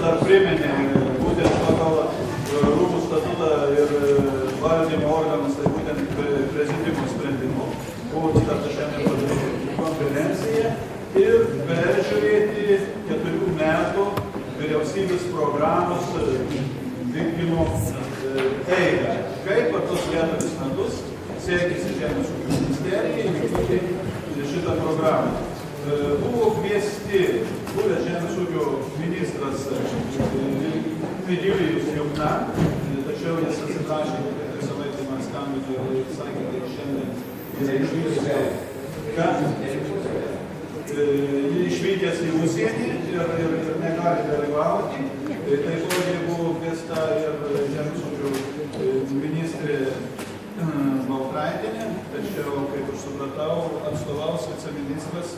dar priminė, būtent pagal rūmų statutą ir valdymo organus, tai būtent prezidiumo sprendimu buvo sutarta šiandien padaryti konferenciją ir peržiūrėti 4 metų vyriausybės programos vykdymo eigą. Kaip per tos 4 metus siekėsi Žemės ūkio ministerijai vykdyti šitą programą. Buvo kviesti buvęs Žemės ūkio ministras Vigilijus Jukna, tačiau jis atsiprašė, kad visą laiką man skambino ir sakė, kad šiandien yra išvykęs į užsienį ir negali dalyvauti. Taipogi buvo kviesta ir Žemės ūkio ministrė Baltraitienė, tačiau, kaip aš supratau, atstovaus viceministras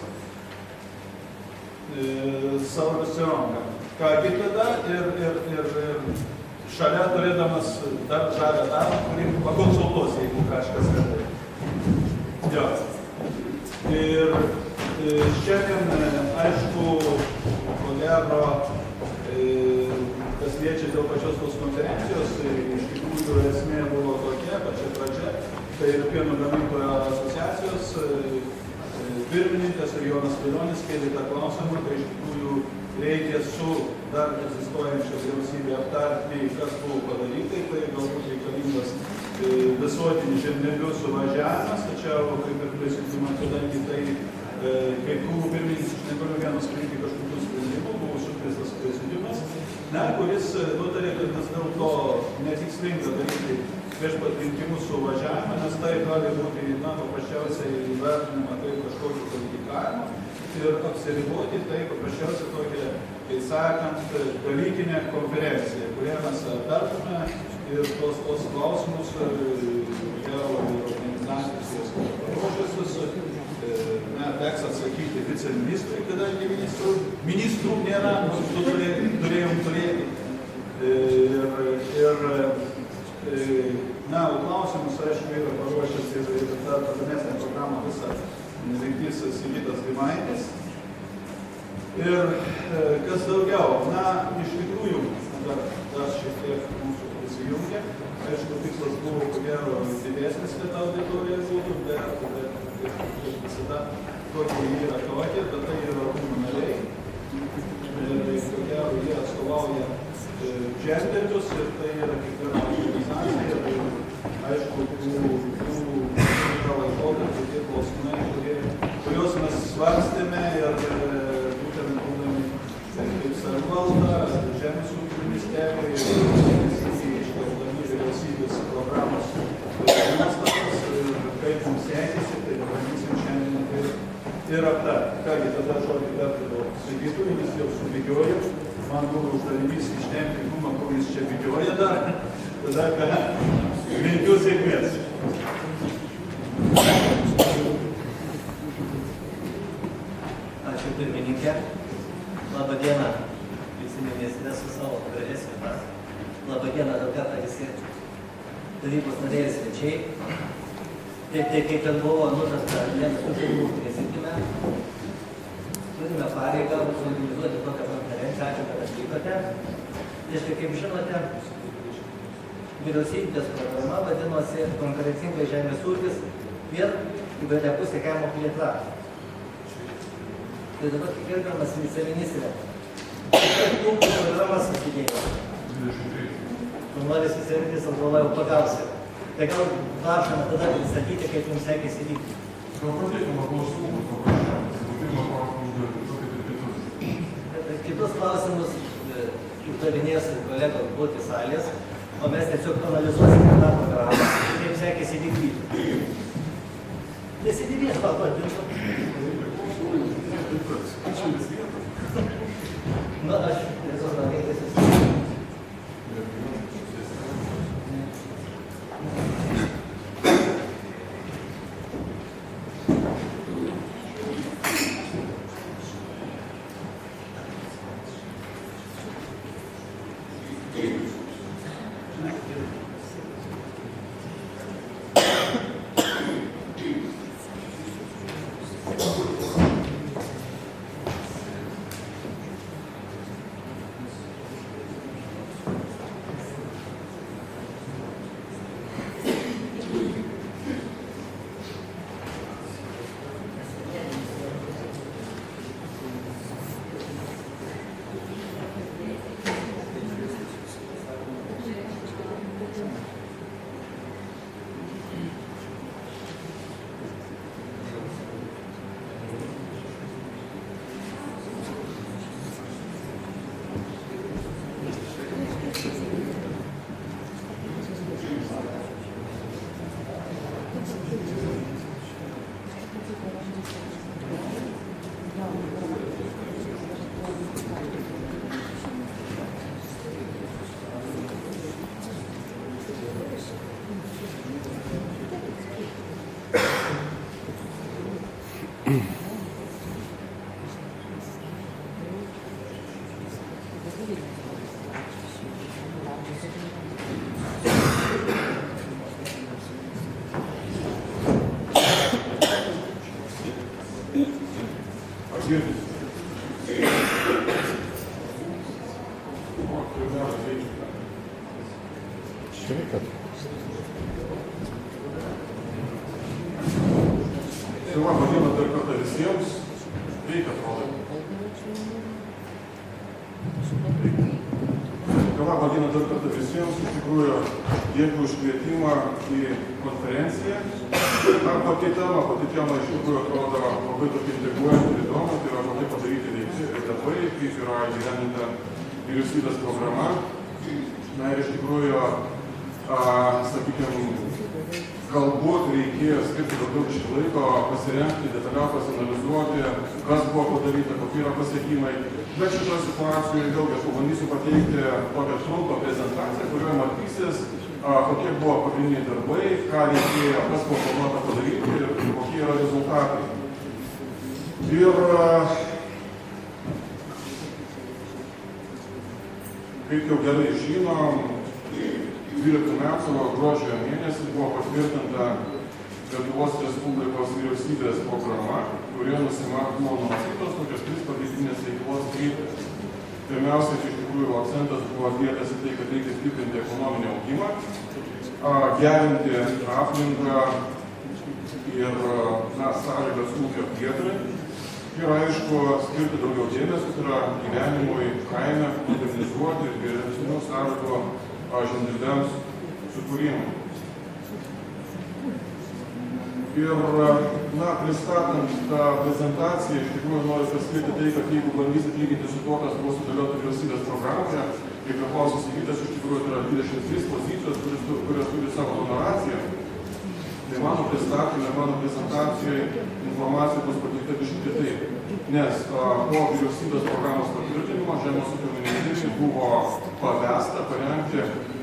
Saulius Cironka. Kągi tada ir šalia turėdamas dar žalę darbą, kurį pakonsultuos, jeigu kažkas gali. Jo. Ir šiandien, aišku, ko gero, kas liečia dėl pačios tos konferencijos, iš tikrųjų esmė buvo tokia, pačia pradžia, tai ir pieno gamintojų asociacijos pirmininkas ir Jonas Vilionis kėlė tą klausimą, tai iš tikrųjų reikia su dar egzistuojančia vyriausybė aptarti, kas buvo padaryta, tai galbūt reikalingas visuotinis žemdirbių suvažiavimas, tačiau kaip ir prezidiumas, kadangi tai kaip buvo pirmininkas, aš negaliu vienas priimti kažkokių sprendimų, buvo sukviestas prezidiumas, kuris nutarė, kad mes dėl to netikslinga daryti prieš pat rinkimus suvažiavimą, nes tai gali būti, paprasčiausiai įvertinama kaip kažkokio politikavimo ir apsiriboti tai paprasčiausiai tokia, kaip sakant, dalykinė konferencija, kurią mes aptartume ir tos klausimus, jau organizacijos paruošusius, teks atsakyti viceministrui, kadangi ministrų nėra, nors turėjom turėti. O klausimus, aišku, yra paruošęs ir tą tolimesnę programą visą vykdys Sigitas Gimaitis. Ir kas daugiau, iš tikrųjų, dar šiek tiek mūsų prisijungia. Aišku, tikslas buvo, ko gero, didesnis, kad auditorija būtų, bet visada tokia yra tokia, bet tai yra rūmų nariai. Ir ko gero, jie atstovauja žemdirbius ir tai yra kiekviena organizacija. Aišku, yra laikotarpiai tie klausimai, kuriuos mes svarstėme ir būtent būdami kaip savivalda, Žemės ūkio ministerija ir iškeldami vyriausybės programos nuostatas, kaip mums sekėsi, tai bandysim šiandien ir aptarti. Kągi, tada žodį perduodu Sigitui, jis jau subėgiojo. Man buvo uždavinys ištempti gumą, kur jis čia bėgioja dar. Tada, ką linkiu sėkmės. Ačiū pirmininkė. Labą dieną, viceministrė su savo gražia sveita. Labą dieną dar kartą visi tarybos nariai ir svečiai. Taip, kaip ten buvo nutarta Žemės ūkio rūmų prezidiume, turime pareigą organizuoti tokią konferenciją. Ačiū, kad atvykote. Reiškia, kaip žinote, vyriausybės programa vadinosi konkurencingas žemės ūkis ir įvairiapusė kaimo plėtra. Tai dabar, kaip gerbiamas viceministrė, kiek punktų programa susidėjo? 23. Tu noris viceministras, galvoju, pagausi. Tai gal prašome tada pristatyti, kaip jums sekėsi vykti. Gal pradėkime klausimus, paprasčiausiai. Pirmą klausimą užduoti, tokį ir kitus. Kitus klausimus uždavinės kolegos būti salės, o mes tiesiog analizuosime tą programą, kaip sekėsi vykdyti. Nesidėvės, papadintų. Aš tiesiog nagėtėsi. girdisi. Labą dieną dar kartą visiems. Veikia, atrodo. Labą dieną dar kartą visiems. Iš tikrųjų, dėkui už kvietimą į konferenciją. Pati tema iš tikrųjų atrodo labai tokia integruojant ir įdomu, tai yra labai padaryti veikti etapai, kaip yra įgyvendinta vyriausybės programa. Na ir iš tikrųjų, sakykime, galbūt reikėjo skirti daugiau šį laiko, pasirengti, detaliau pasianalizuoti, kas buvo padaryta, kokie yra pasiekimai. Bet šitoje situacijoje vėlgi aš pabandysiu pateikti tokią trumpą prezentaciją, kurioje matysis, kokie buvo pagrindiniai darbai, ką reikėjo, kas buvo planuota padaryti ir kokie yra rezultatai. Ir kaip jau gerai žinom, 12 metų gruodžio mėnesį buvo patvirtinta Lietuvos Respublikos vyriausybės programa, kurioje numatytos tokios 3 pagrindinės veiklos kryptys. Pirmiausia, iš tikrųjų akcentas buvo dėtas į tai, kad reikia stiprinti ekonominį augimą, gerinti aplinką ir sąlygas ūkio plėtrai. Ir aišku, skirti daugiau dėmesio, tai yra gyvenimui kaime, modernizuoti ir geresnių sąlygų žemdirbiams sukūrimui. Ir, pristatant tą prezentaciją, iš tikrųjų noriu pasakyti tai, kad jeigu bandysit lyginti su tuo, kas buvo sudėliota vyriausybės programoje, kaip ir Klausas įvytas, iš tikrųjų tai yra 23 pozicijos, kurios turi savo honoraciją. Tai mano pristatymė, mano prezentacijoje informacija bus pateikta biškai kitaip. Nes po vyriausybės programos patvirtinimo Žemės ūkio ministerijai buvo pavesta parengti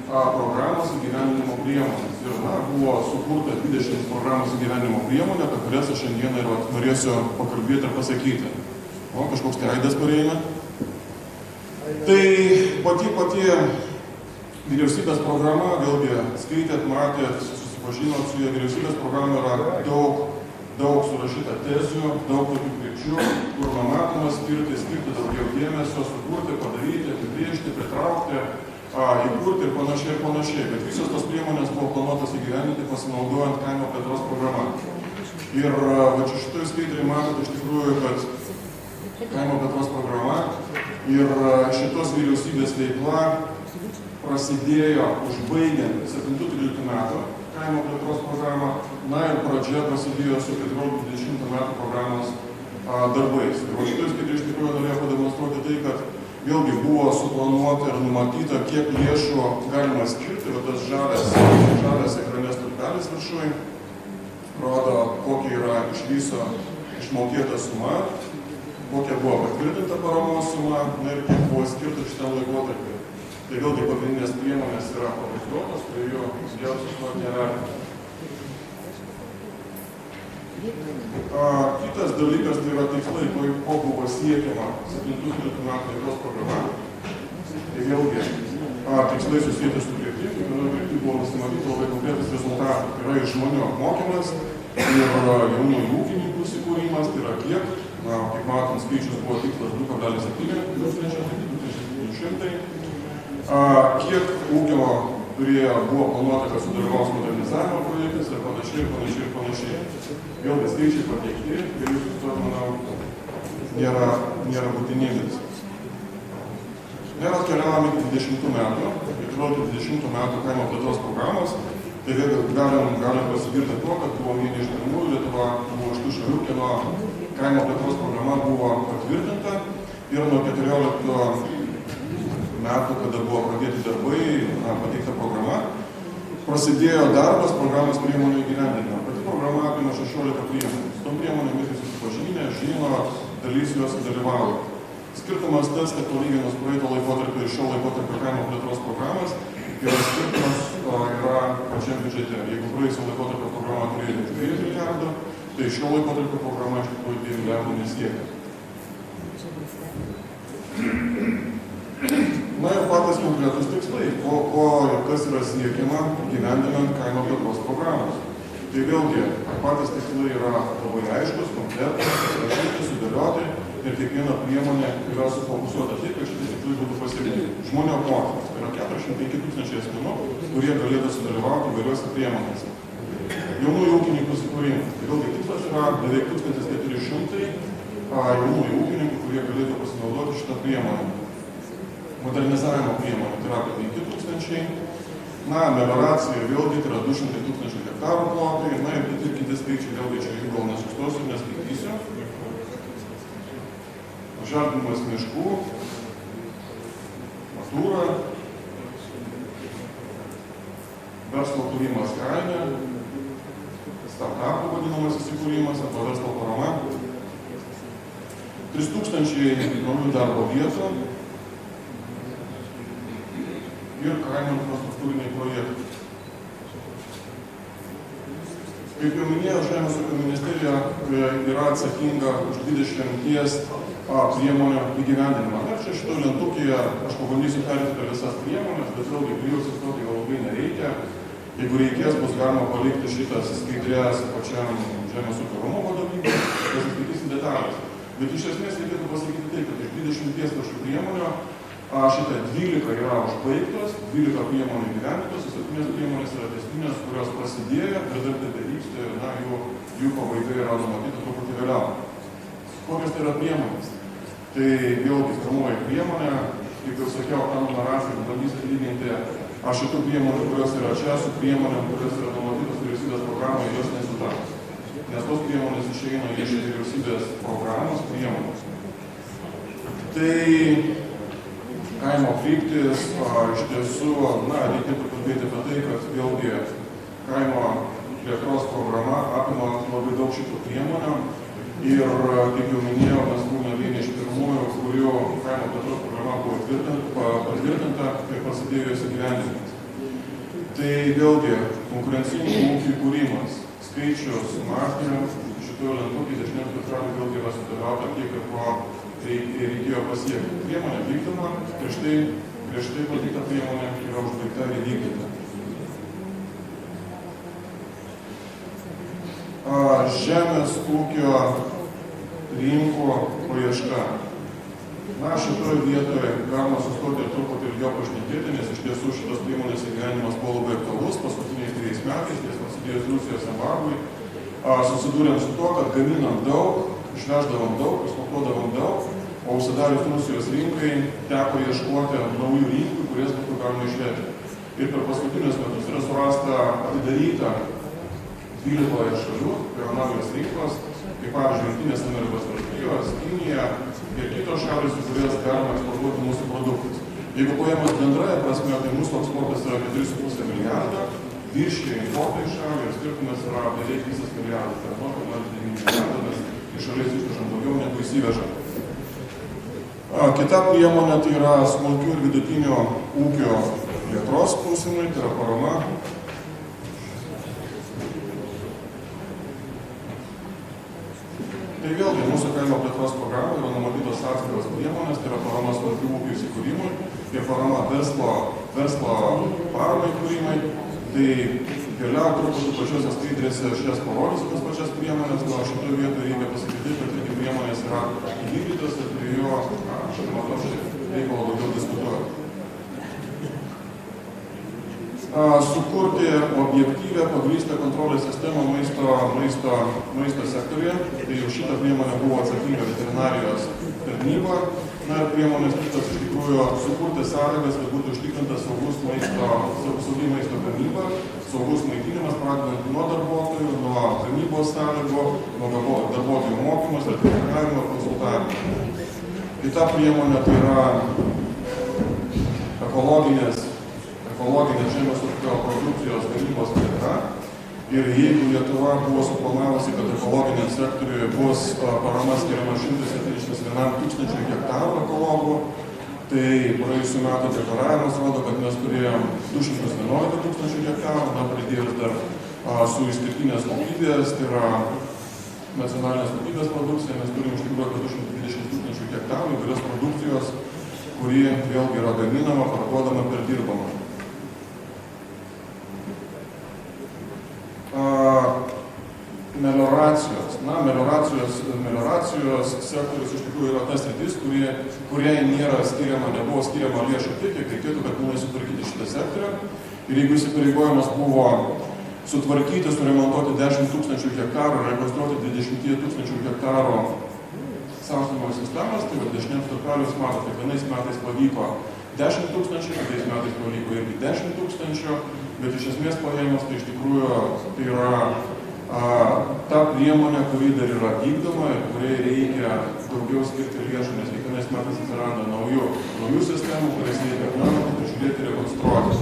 programos įgyvendinimo priemonės. Ir buvo sukurta 20 programos įgyvendinimo priemonė, apie kurias aš šiandieną ir norėsiu pakalbėti ir pasakyti. O, kažkoks tai aidas pareina. Tai pati vyriausybės programa, vėlgi skaitėt, matėt, susipažinot su ją, vyriausybės programa yra daug surašyta tezių, daug tokių krypčių, kur numatoma skirti daugiau dėmesio, sukurti, padaryti, apibrėžti, pritraukti, įkurti ir panašiai. Bet visos tos priemonės buvo planuotas įgyvendinti pasinaudojant kaimo plėtros programą. Ir šitoje skaidrėje matote iš tikrųjų, kad kaimo plėtros programa ir šitos vyriausybės veikla prasidėjo užbaigiant 7-13 metų kaimo plėtros programą, ir pradžia prasidėjo su 14-20 metų programos darbais. Ir šitoje skaidrėje iš tikrųjų norėjau pademonstruoti tai, kad vėlgi buvo suplanuota ir numatyta, kiek lėšų galima skirti, tas žalias ekranės stulpelis viršui rodo, kokia yra iš viso išmokėta suma, kokia buvo patvirtinta paramos suma, ir kiek buvo skirta šitam laikotarpiu. Tai vėlgi pagrindinės priemonės yra pavaizduotos, tai jų didžiausios to nėra. Kitas dalykas tai yra tikslai, ko buvo siekiama 7-13 metų veiklos programa. Tai vėlgi tikslai susijęti su kryptim, kiekvienoje buvo nusimatyti labai konkretus rezultatai. Tai yra ir žmonių apmokymas, ir jaunųjų ūkininkų įsikūrimas, tai yra kiek, kaip matom, skaičius buvo tikslas 2,7 kiek ūkio buvo planuota, kad sudalyvaus modernizavimo projektas ir panašiai. Vėlgi skaičiai pateikti ir jūsų to, manau, nėra būtinybės. Ir atkeliavam iki 20 metų, iki 20 metų kaimo plėtros programos, tai vėlgi galim pasigirti tuo, kad buvo vieni iš pirmųjų, Lietuva buvo iš tų šalių, kieno kaimo plėtros programa buvo patvirtinta ir nuo 14 metų, kada buvo pradėti darbai, pateikta programa, prasidėjo darbas programos priemonių įgyvendinimo. Pati programa apima 16 priemonių. Su tom priemonėmis visi susipažinę, žino, dalis juos dalyvavo. Skirtumas tas, kad palyginus praeito laikotarpio ir šio laikotarpio kaimo plėtros programas, skirtumas yra pačiam biudžete. Jeigu praėjusio laikotarpio programa turėjo 2 milijardų, tai šio laikotarpio programa iš tikrųjų 2 milijardų nesiekia. Ir patys konkretus tikslai, kas yra siekiama gyvendinant kaimo plėtros programos. Tai vėlgi, patys tikslai yra labai aiškus, konkretus, rašyti, sudėlioti kiekviena priemonė yra sufokusuota taip, kad šitie tikslai būtų pasiekti. Žmonių apmokymas. Tai yra 405 000 asmenų, kurie galėtų sudalyvauti įvairiuose priemonėse. Jaunųjų ūkininkų sukūrimas. Tai vėlgi tikslas yra beveik 1400 jaunųjų ūkininkų, kurie galėtų pasinaudoti šitą priemonę. Modernizavimo priemonė tai yra apie 5000. Melioracija vėlgi tai yra 200 000 hektarų plotai. Ir kiti skaičiai vėlgi čia jų gal nesustosiu, neskaitysiu. Žardinimas miškų, natūra, verslo kūrimas kaime, startupų vadinamas įsikūrimas arba verslo parama, 3000 naujų darbo vietų ir kaimo infrastruktūriniai projektai. Kaip jau minėjau, Žemės ūkio ministerija yra atsakinga už 20 priemonių įgyvendinimą. Ir čia šito lentukėje aš pabandysiu perėti per visas priemonės, bet vėlgi prie sustoti gal labai nereikia. Jeigu reikės, bus galima palikti šitas skaidrės pačiam Žemės ūkio rūmų vadovybei, pasiskaitysim detalės. Bet iš esmės reikėtų pasakyti taip, kad iš 20 kažkokių priemonių šitą 12 yra užbaigtos, 12 priemonių įgyvendintos, 7 priemonės yra testinės, kurios prasidėjo ir dar tebevyksta ir jų pabaiga yra numatyta truputį vėliau. Kokios tai yra priemonės? Tai vėlgi pirmoji priemonė, kaip jau sakiau, anonaracija, bandysiu lyginti šitų priemonių, kurios yra čia, su priemonėm, kurios yra numatytos vyriausybės programoje, jos nesutaps. Nes tos priemonės išeina iš vyriausybės programos priemonės. Tai kaimo kryptis, iš tiesų, reikėtų kalbėti apie tai, kad vėlgi kaimo plėtros programa apima labai daug šitų priemonių ir, kaip jau minėjau, mes buvome vieni iš pirmųjų, kurių kaimo plėtros programa buvo patvirtinta ir prasidėjo jos įgyvendinimas. Tai vėlgi konkurencingų ūkių kūrimas, skaičius, mąstymų, šitoje lentukėje dažniausiai vėlgi yra sudėliota kiek ir ko reikėjo pasiekti. Priemonė vykdoma, prieš tai pateikta priemonė yra užbaigta ir įvykdyta. Žemės ūkio rinkų paieška. Šitoje vietoje galima sustoti ir truputį ilgiau pašnekėti, nes iš tiesų šitos priemonės įgyvendinimas buvo labai aktualus. Paskutiniais 3 metais, ties prasidėjus Rusijos embargui, susidūrėm su to, kad gaminam daug, išveždavom daug, eksportuodavom daug, o užsidarius Rusijos rinkai teko ieškoti naujų rinkų, kurias būtų galima išvežti. Ir per paskutinius metus yra surasta atidaryta 12 šalių, tai yra naujos rinkos, kaip pavyzdžiui, Jungtinės Amerikos Valstijos, Kinija ir kitos šalys, su kurias galima eksportuoti mūsų produktus. Jeigu paėmus bendrąją prasme, tai mūsų eksportas yra 4,5 milijardo, viršija importą iš šalį ir skirtumas yra beveik 1 milijardas, tai 0,9 milijardo, mes iš šalies išvežam daugiau negu įsivežam. Kita priemonė tai yra smulkių ir vidutinio ūkio plėtros klausimai, tai yra parama. Tai vėlgi mūsų kaimo plėtros programoje yra numatytos atskiros priemonės, tai yra parama smulkių ūkių įsikūrimui ir parama verslo paramai kūrimai. Tai vėliau truputį pačiose skaidrėse aš jas parodysiu tas pačias priemonės, o šitoje vietoje reikia pasakyti, kad irgi priemonės yra įvykdytas ir prie jo reikalo daugiau diskutuoti. Sukurti objektyvę pagrįstą kontrolės sistemą maisto sektoriuje. Tai jau šitą priemonę buvo atsakinga veterinarijos tarnyba. Ir priemonės kitos iš tikrųjų sukurti sąlygas, kad būtų užtikrintas saugi maisto gamyba, saugus maitinimas, pradedant nuo darbuotojų, nuo gamybos sąlygų, nuo darbuotojų mokymus, sertifikavimo ir konsultavimo. Kita priemonė tai yra ekologinės žemės ūkio produkcijos gamybos plėtra. Ir jeigu Lietuva buvo suplanavusi, kad ekologiniam sektoriuje bus parama skiriama 171 000 hektarų ekologų, tai praėjusių metų deklaravimas rodo, kad mes turėjom 211 000 hektarų, pridėjus dar su išskirtinės kokybės, tai yra nacionalinės kokybės produkcija, mes turim iš tikrųjų apie 220 000 hektarų įvairios produkcijos, kuri vėlgi yra gaminama, parduodama, perdirbama. Melioracija melioracijos. Na, melioracijos sektorius iš tikrųjų yra tas sritis, kuriai nebuvo skiriama lėšų tiek, kiek reikėtų, kad pilnai sutvarkyti šitą sektorių. Ir jeigu įsipareigojimas buvo sutvarkyti, suremontuoti 10 000 hektarų, rekonstruoti 20 000 hektarų sausumos sistemas, tai dešiniams stulpelius matote, vienais metais pavyko 10 000, kitais metais pavyko irgi 10 000, bet iš esmės paėmus, tai iš tikrųjų tai yra ta priemonė, kuri dar yra vykdoma ir kuriai reikia daugiau skirti lėšų, nes kiekvienais metais atsiranda naujų sistemų, kurias reikia atnaujinti, prižiūrėti ir rekonstruoti.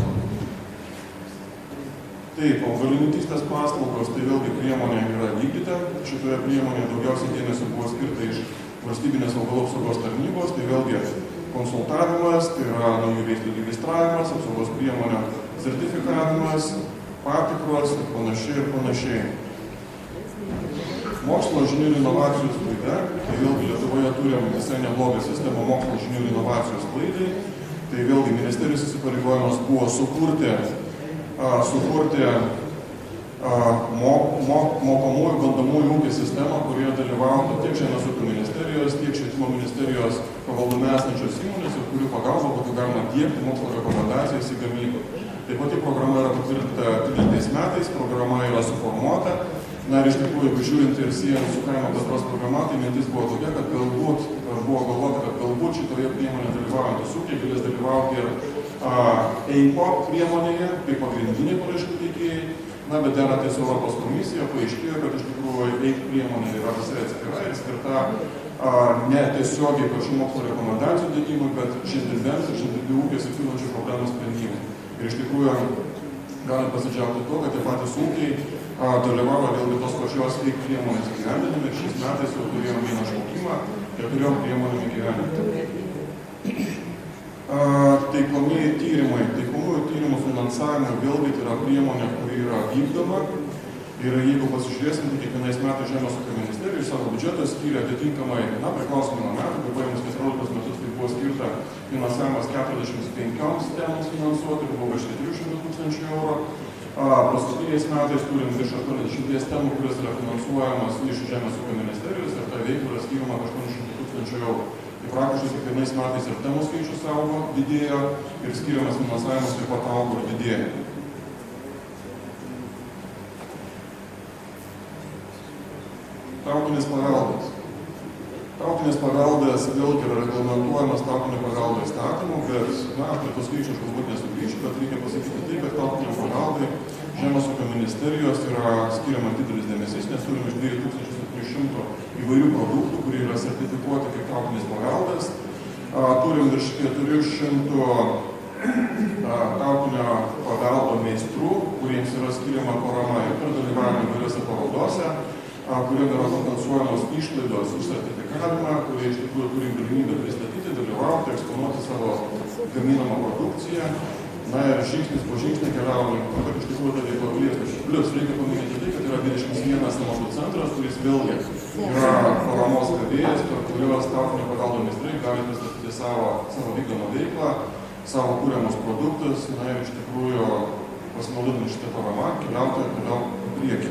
Taip, augalininkystės paslaugos, tai vėlgi priemonė yra vykdyta. Šitoje priemonėje daugiausiai dėmesio buvo skirta iš valstybinės augalų apsaugos tarnybos, tai vėlgi konsultavimas, tai yra naujų veislių registravimas, apsaugos priemonių sertifikavimas, patikros ir panašiai. Mokslo žinių ir inovacijų sklaida, tai vėlgi Lietuvoje turim visai neblogą sistemą mokslo žinių ir inovacijų sklaidai, tai vėlgi ministerijos įsipareigojimas buvo sukurti mokomųjų bandomųjų ūkio sistemą, kurioje dalyvautų tiek Žemės ūkio ministerijos, tiek Švietimo ministerijos pavaldume esančios įmonės ir kurių pagalba būtų galima diegti mokslo rekomendacijas į gamybą. Taip pat programa yra patvirtinta 13 metais, programa yra suformuota. Na ir iš tikrųjų, jeigu žiūrint ir siejant su kaimo plėtros programa, tai mintis buvo tokia, kad buvo galvota, kad galbūt šitoje priemonėje dalyvaujantys ūkiai galės dalyvauti ir EIPO priemonėje, kaip pagrindiniai paraiškų teikėjai. Na, bet derantis Europos komisija paaiškėjo, kad iš tikrųjų EIPO priemonė yra visai atskira ir skirta ne tiesiogiai pačių mokslo rekomendacijų dėgymui, bet žemdirbiams ir žemdirbių ūkiuose kylančių problemų sprendimui. Ir iš tikrųjų galim pasidžiaugti tuo, kad tie patys ūkiai dalyvavo dėl tos pačios EIPO priemonės įgyvendinime ir šiais metais jau turėjome vieną šaukimą 4 priemonėm įgyvendinti. Taikomieji tyrimai. Taikomųjų tyrimų finansavimo vėlgi tai yra priemonė, kuri yra vykdoma. Ir jeigu pasižiūrėsim, tai kiekvienais metais Žemės ūkio ministerija iš savo biudžeto skyrė atitinkamai, priklausomai nuo metų, kai paėmus 14 metus, tai buvo skirta finansavimas 45 temoms finansuoti, buvo virš 300 000 eurų. Paskutiniais metais turim virš 80 temų, kurios yra finansuojamas iš Žemės ūkio ministerijos ir ta veikla yra skiriama 800 000 eurų. Tai praktiškai kiekvienais metais ir temų skaičius augo, didėjo ir skiriamas finansavimas taip pat augo ir didėjo. Tautinis paveldas. Tautinis paveldas vėlgi yra reglamentuojamas tautinio paveldo įstatymu, bet, prie tų skaičių aš galbūt nesugrįšiu, bet reikia pasakyti tai, kad tautiniam paveldai Žemės ūkio ministerijos yra skiriama didelis dėmesys, nes turim iš 2700 įvairių produktų, kurie yra sertifikuoti kaip tautinis paveldas. Turim virš 400 tautinio paveldo meistrų, kuriems yra skiriama parama ir per dalyvavimą įvairiose parodose, kuriem yra kompensuojamos išlaidos už sertifikavimą, kurie iš tikrųjų turim galimybę pristatyti, dalyvauti, eksponuoti savo gaminamą produkciją. Na ir žingsnis po žingsnį keliaujame, kad iš tikrųjų ta veikla plėstųsi. Plius reikia paminėti tai, kad yra 21 amatų centras, kuris vėlgi yra paramos gavėjas, per kurios tautinio paveldo meistrai gali pristatyti savo vykdomą veiklą, savo kūriamus produktus, na ir iš tikrųjų pasinaudodami šitą paramą keliauti toliau priekį.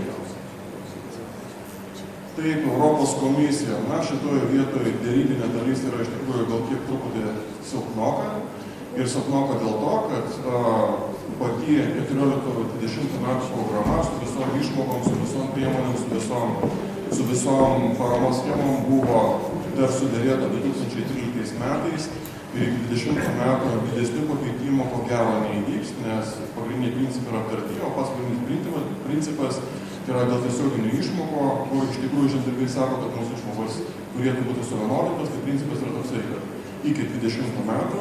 Taip, Europos komisija. Na, šitoje vietoje dėrybinė dalis yra iš tikrųjų gal kiek truputį silpnoka. Ir silpnoka dėl to, kad pati 14-20 metų programa su visom išmokom, su visom priemonėm, su visom paramos schemom buvo dar suderėta 2013 metais ir iki 20 metų didesnių pakeitimų ko gero neįvyks, nes pagrindiniai principai yra aptarti, o pats pagrindinis principas tai yra dėl tiesioginių išmokų, kur iš tikrųjų žemdirbiai sako, kad mūsų išmokos turėtų būti suvienodintos, tai principas yra toksai, kad iki 20 metų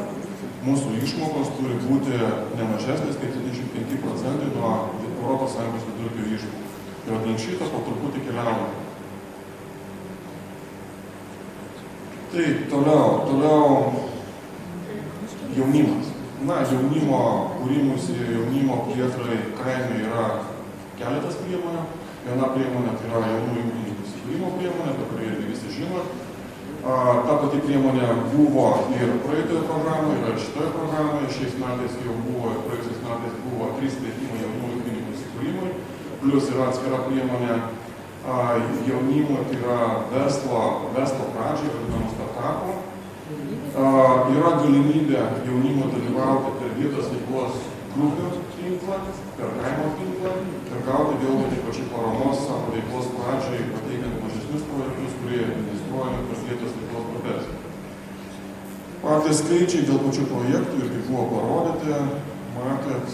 mūsų išmokos turi būti nemažesnės kaip 75% nuo ES vidurkio išmokų. Ir link šito po truputį keliaujame. Taip, toliau jaunimas. Na, jaunimo kūrimusi, jaunimo plėtrai kaime yra keletas priemonių. Viena priemonė tai yra jaunųjų ūkininkų įsikūrimo priemonė, apie kurią irgi visi žino. Ta pati priemonė buvo ir praeitoje programoje, ir šitoje programoje. Šiais metais jau buvo, ir praėjusiais metais buvo 3 kvietimai jaunųjų ūkininkų įsikūrimui. Plius yra atskira priemonė jaunimui, tai yra verslo pradžiai, vadinamų startupų. Yra galimybė jaunimui dalyvauti per vietos veiklos grupių tinklą, per kaimo tinklą ir gauti vėlgi taip pačiai paramos savo veiklos pradžiai, pateikiant mažesnius projektus, kurie administruojami per vietos veiklos grupės. Patys skaičiai dėl pačių projektų irgi buvo parodyti, matėt,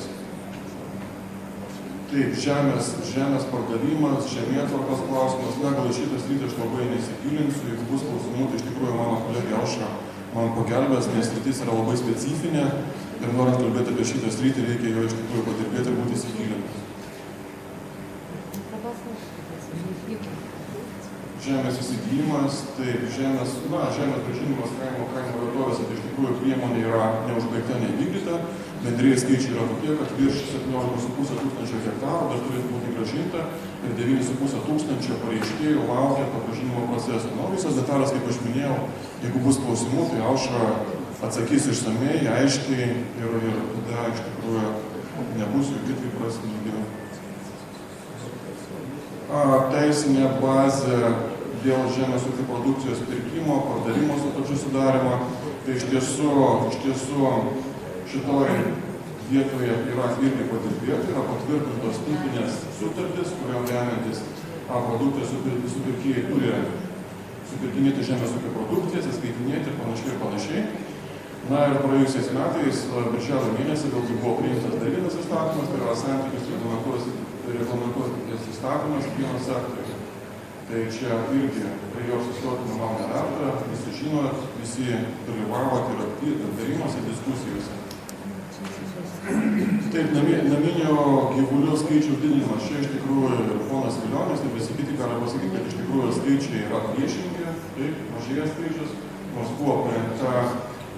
taip, žemės pardavimas, žemėtvarkos klausimas, na, gal šitą sritį aš labai nesigilinsiu, jeigu bus klausimų, tai iš tikrųjų mano kolegė Aušra man pagelbės, nes sritis yra labai specifinė ir norint kalbėti apie šitą sritį, reikia jo iš tikrųjų padirbėti ir būti įsigilinus. Žemės įsigijimas, taip, žemės grąžinimas kaimo vietovėse, tai iš tikrųjų priemonė yra neužbaigta, nevykdyta. Bendrieji skaičiai yra tokie, kad virš 17,5 tūkstančio hektarų dar turėtų būti grąžinta ir 9,5 tūkstančio pareiškėjų laukia pagrąžinimo proceso. Na, visas detalės, kaip aš minėjau, jeigu bus klausimų, tai Aušra atsakys išsamei, aiškiai ir tada iš tikrųjų nebus jokių dviprasmybių. Teisinė bazė dėl žemės ūkio produkcijos pirkimo, pardavimo sutarčių sudarimo, tai iš tiesų šitoje vietoje yra irgi padirbėta, yra patvirtintos tipinės sutartys, kuriam remiantis produkcijos supirkėjai turi supirkinėti žemės ūkio produkcijas, įskaitinėti ir panašiai. Na ir praėjusiais metais, birželio mėnesį, vėlgi buvo priimtas dalinis įstatymas, tai yra santykius reglamentuojantis įstatymas pieno sektoriuje. Tai čia irgi prie jo sustoti manau neverta, visi žinot, visi dalyvavot ir aptarimuose, diskusijose. Taip, naminio gyvulių skaičių didinimas. Čia iš tikrųjų ir ponas Vilionis, ir visi kiti gali pasakyti, kad iš tikrųjų skaičiai yra priešingi, taip, mažėja skaičius, nors buvo parengta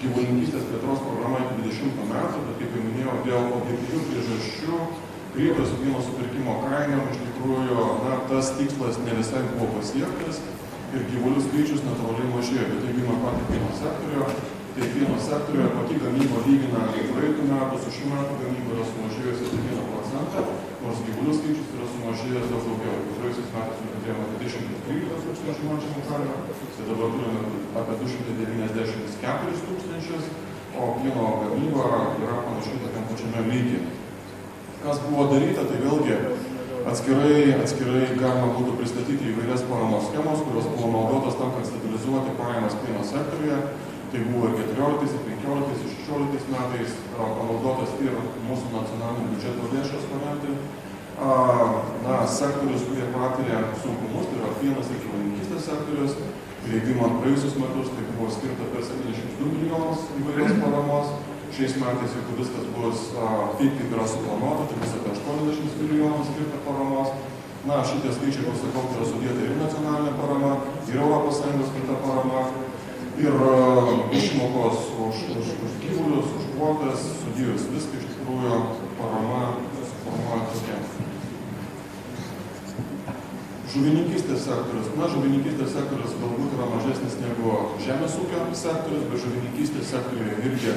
gyvulininkystės plėtros programa iki 20 metų, bet kaip jau minėjau, dėl objektyvių priežasčių, kritus pieno supirkimo kainom, iš tikrųjų, na, tas tikslas ne visai buvo pasiektas ir gyvulių skaičius natūraliai mažėjo, bet jeigu ima patį pieno sektorių, tai pieno sektoriuje pati gamyba lygina praeitų metų su šių metų gamyba yra sumažėjusi 1%, nors gyvulių skaičius yra sumažėjęs daug daugiau. Praėjusiais metais mes turėjome apie 213 tūkstančių mažinimų kainą, tai dabar turime apie 294 tūkstančius, o pieno gamyba yra panašiai tokiam pačiame lygyje. Kas buvo daryta, tai vėlgi atskirai galima būtų pristatyti įvairias paramos schemos, kurios buvo naudotas tam, kad stabilizuoti pajamas pieno sektoriuje. Tai buvo ir 14, ir 15, ir 16 metais panaudotas ir mūsų nacionalinio biudžeto lėšas paremti. Sektorius, kurie patiria sunkumus, tai yra pienas ir gyvulininkystės sektorius. Jeigu imant praėjusius metus, tai buvo skirta per 72 milijonus įvairios paramos. Šiais metais, jeigu viskas bus taip, kaip yra suplanuota, tai bus apie 80 milijonų skirta paramos. Na, šitie skaičiai, kaip sakau, yra sudėta ir nacionalinė parama, ir Europos Sąjungos skirta parama, ir išmokos už gyvulius, už kvotas, sudėjus viską, iš tikrųjų parama suformuoja tokia. Žuvininkystės sektorius. Na, žuvininkystės sektorius galbūt yra mažesnis negu žemės ūkio sektorius, bet žuvininkystės sektoriuje irgi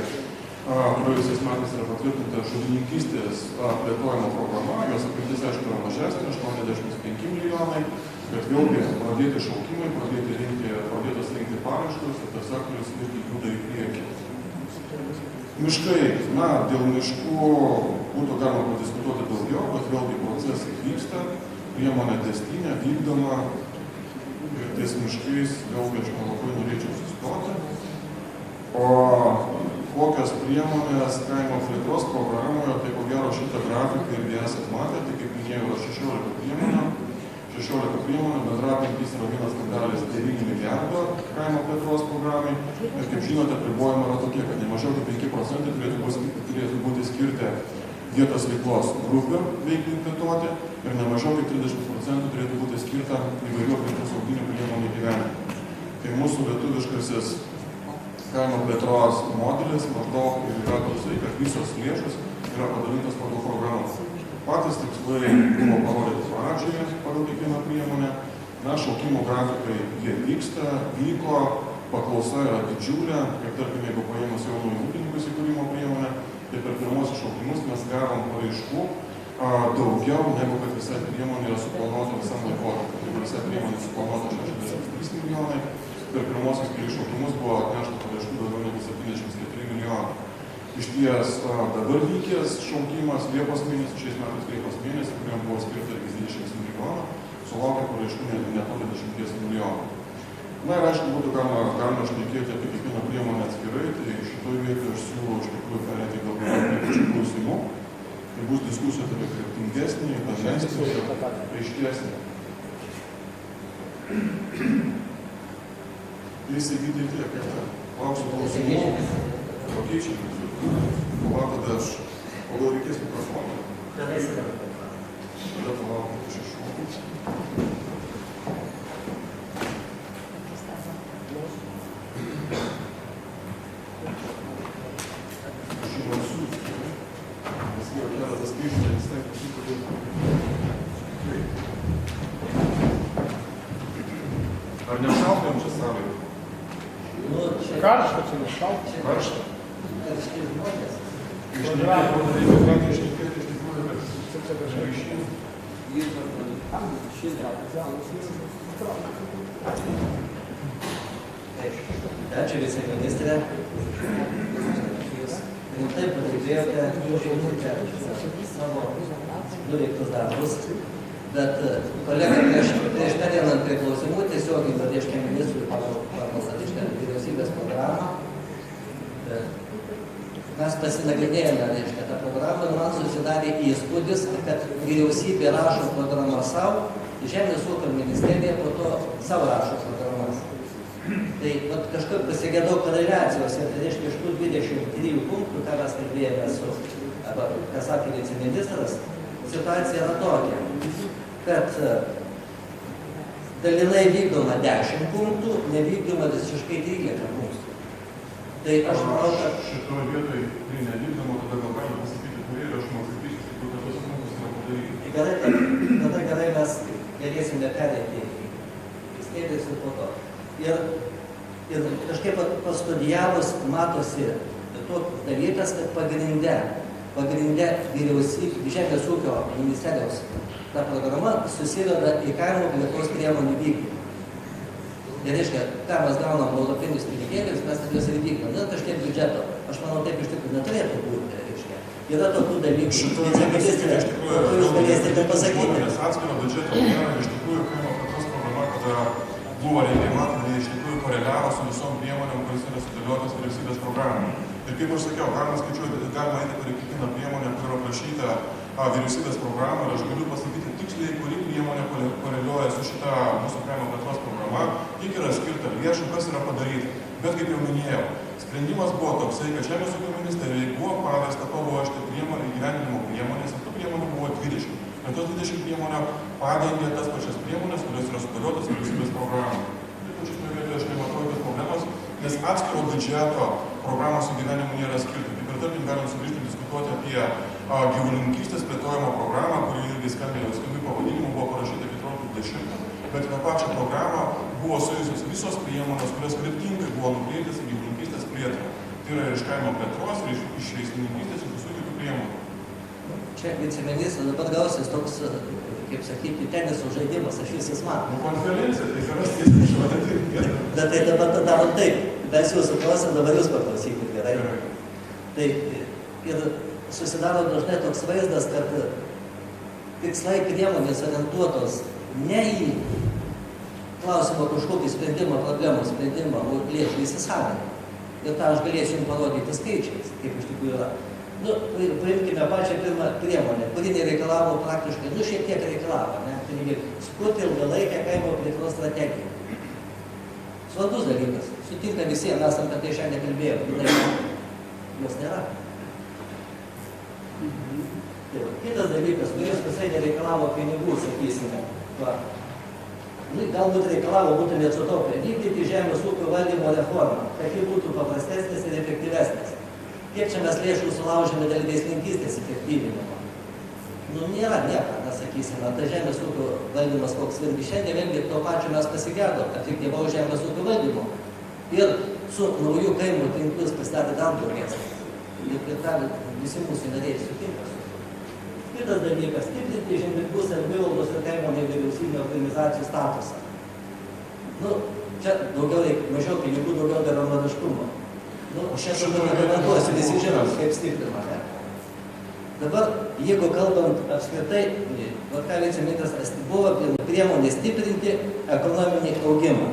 praėjusiais metais yra patvirtinta žuvininkystės plėtojimo programa, jos apimtis aišku yra mažesnė, 85 milijonai, bet vėlgi pradėti šaukimai, pradėtas rinkti paraiškas ir tas sektorius irgi juda į priekį. Miškai. Na, dėl miškų būtų galima padiskutuoti daugiau, bet vėlgi procesai vyksta, priemonė tęstinė, vykdoma ir ties miškais vėlgi aš labai norėčiau sustoti. O kokios priemonės kaimo plėtros programoje, tai ko gero šitą grafiką irgi esat matę, tai kaip minėjau, yra 16 priemonių. 16 priemonių, bendra apimtis yra 1,9 milijardo kaimo plėtros programai. Ir kaip žinote, apribojimai yra tokie, kad ne mažiau kaip 5% turėtų būti skirti vietos veiklos grupių veiklai plėtoti ir ne mažiau kaip 30% turėtų būti skirta įvairių aplinkosauginių priemonių gyvenimui. Tai mūsų lietuviškasis kaimo plėtros modelis maždaug yra toksai, kad visos lėšos yra padalintos pagal programas. Patys tikslai buvo parodyti pradžioje pagal kiekvieną priemonę. Na, šaukimo grafikai jie vyko, paklausa yra didžiulė, kaip tarkim, jeigu paėmus jaunųjų ūkininkų įsikūrimo priemonę, tai per pirmosius šaukimus mes gavom paraiškų daugiau negu kad visa priemonė yra suplanuota visam laikotarpiu. Tai visa priemonė suplanuota 63 milijonai, per pirmosius iššaukimus buvo atnešta paraiškų daugiau negu 74 milijonai. Iš ties dabar vykęs šaukimas Liepos mėnesį, šiais metais Liepos mėnesį, kuriam buvo skirta iki 20 milijonų, sulaukė paraiškų netoli 10 milijonų. Na ir aišku, būtų galima šnekėti apie kiekvieną priemonę atskirai, tai šitoj vietoje aš siūlau iš tikrųjų perėti galbūt apie pačių klausimų. Tai bus diskusijos apie kryptingesnį, įdomesnį ir aiškesnį. Įsigyti tiek, kad lauksiu klausimų, pakeičiame. Va, tada aš, kol reikės mikrofoną. Tada palaukite iš iššūkų. Ar nešaltėm čia sąlygų? Karšta, čia nešalta. Karšta. Karšti žmonės. Išnekėti, buvo reikia gali išnekėti iš tikrųjų, bet išėjau. Ačiū viceministrė. Jūs rimtai padirbėjote, žiūrėjote savo nuveiktus darbus. Bet kolega, prieš pereinant prie klausimų, tiesiogiai pradėškė ministrui pagal vyriausybės programą. Mes pasinagrinėjome tą programą ir man susidarė įspūdis, kad vyriausybė rašo programą savo, Žemės ūkio ministerija po to savo rašo programas. Tai kažkaip pasigėdau koreliacijos ir tai reiškia iš tų 23 punktų, ką mes kalbėjome su, arba ką sakė viceministras, situacija yra tokia, kad dalinai vykdoma 10 punktų, nevykdoma visiškai 13 punktų. Tai aš manau, kad šitoje vietoje, kai nevykdoma, tada gal galima pasakyti, kurie ir aš man sakysiu, kad tos punktus yra padaryti. Tada gerai mes galėsime pereiti į skaidrės ir po to. Ir kažkaip pastudijavus matosi toks dalykas, kad pagrinde vyriausybė, Žemės ūkio ministerijos ta programa susiveda į kaimo plėtros priemonių vykdymą. Tai reiškia, ką mes gaunam europinius pinigėlius, mes juos ir vykdom. Na, kažkiek biudžeto. Aš manau, taip iš tikrųjų neturėtų būti, reiškia. Yra tokių dalykų, viceministrė, jūs galėsite pasakyti. Nes atskiro biudžeto nėra, iš tikrųjų, kaimo plėtros programa, kada buvo rengiama, tai iš tikrųjų koreliavo su visom priemonėm, kuris yra sudėliotas vyriausybės programai. Ir kaip aš sakiau, galima skaičiuoti, galima eiti per kiekvieną priemonę, kur yra prašyta vyriausybės programą, ir aš galiu pasakyti tiksliai, kuri priemonė koreliuoja su šita mūsų kaimo plėtros programa, kiek yra skirta lėšų, kas yra padaryta. Bet kaip jau minėjau, sprendimas buvo toksai, kad Žemės ūkio ministerijai buvo pavesta paruošti įgyvendinimo priemonės, ir tų priemonių buvo 20. Ir tos 20 priemonių padengė tas pačias priemonės, kurios yra sudėliotas vyriausybės programą. Taip, šitoje vietoje aš nematau jokios problemos, nes atskiro biudžeto programos įgyvendinimo nėra skirta. Kaip ir tarkim, galim sugrįžti diskutuoti apie gyvulininkystės plėtojimo programą, kuri irgi skambėjo skambių pavadinimų, buvo parašyta 14-10, bet tą pačią programą buvo suėjusios visos priemonės, kurios kryptingai buvo nukreiptas į gyvulininkystės plėtrą. Tai yra ir iš kaimo plėtros, ir iš veislininkyštės, ir visų kitų priemonių. Čia viceministras dabar gausis toks, kaip sakyti, teniso žaidimas, aš visas man. Konferencija, tai karas tiesiog išvadėti. Bet tai dabar darom taip, mes jūsų klausim, dabar jūs paklausykit gerai. Tai ir susidaro dažnai toks vaizdas, kad tikslai priemonės orientuotos ne į klausimo kažkokį sprendimą, problemos sprendimą, o lėšų įsisavinimą. Ir tą aš galėsiu jums parodyti skaičiais, kaip iš tikrųjų yra. Paimkime pačią pirmą priemonę, kuri nereikalavo praktiškai, šiek tiek reikalavo, ne? Taigi, sukurti ilgalaikę kaimo plėtros strategiją. Svarbus dalykas, sutinka visiems, mes apie tai šiandien kalbėjome, jos nėra. Kitas dalykas, kuris visai nereikalavo pinigų, sakysime, galbūt reikalavo būtumėt sutaupę, vykdyti žemės ūkio valdymo reformą, kad ji būtų paprastesnės ir efektyvesnės. Kiek čia mes lėšų sulaužėme dėl veislinkystės efektyvinimo? Nėra nieko, nesakysime, tai žemės ūkio valdymas koks irgi. Šiandien vėlgi to pačio mes pasigėdom, efektyvaus žemės ūkio valdymo. Ir su naujų kaimų tinklus pasidarė dar blogesnė. Ir tą visi mūsų nariai sutinka su. Kitas dalykas, stiprinti žemdirbių savivaldos ir kaimo nevyriausybinių organizacijų statusą. Nu, čia mažiau pinigų, daugiau geranoriškumo. Nu, čia rekomenduosiu, visi žinom, kaip stiprinama, ne? Dabar, jeigu kalbant apskritai, ką viceministras buvo priemonė stiprinti ekonominį augimą.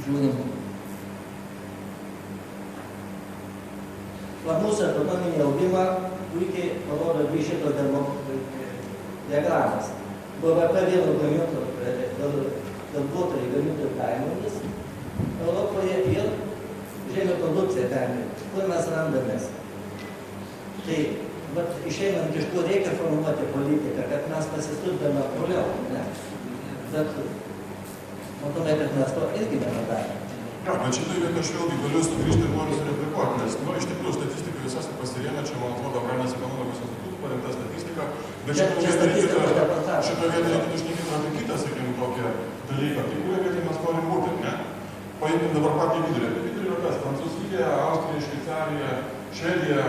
Žiūrim. Mūsų ekonominį augimą puikiai parodo dvi šitos diagramas. BVP vieno darbuotojų gamintojų kainomis Europoje ir žemė produkcija ten. Kur mes randamės? Tai išeinant iš to reikia formuoti politiką, kad mes pasistumdame toliau. Bet matome, kad mes to irgi nepadarėme. Bet šitoj vietoj aš vėlgi galiu sugrįžti ir noriu sureplikuoti, nes iš tikrųjų statistika jūs esate pasirėmę, čia man atrodo Branės ekonomikos institutų parengta statistika, bet šitoj vietoj reikėtų šnekėti apie kitą, sakykime, tokią dalyką. Tai kurie vietoj mes norim būti, ne? Paimkim dabar patį vidurį. Vidurį yra kas? Prancūzija, Austrija, Šveicarija, Švedija,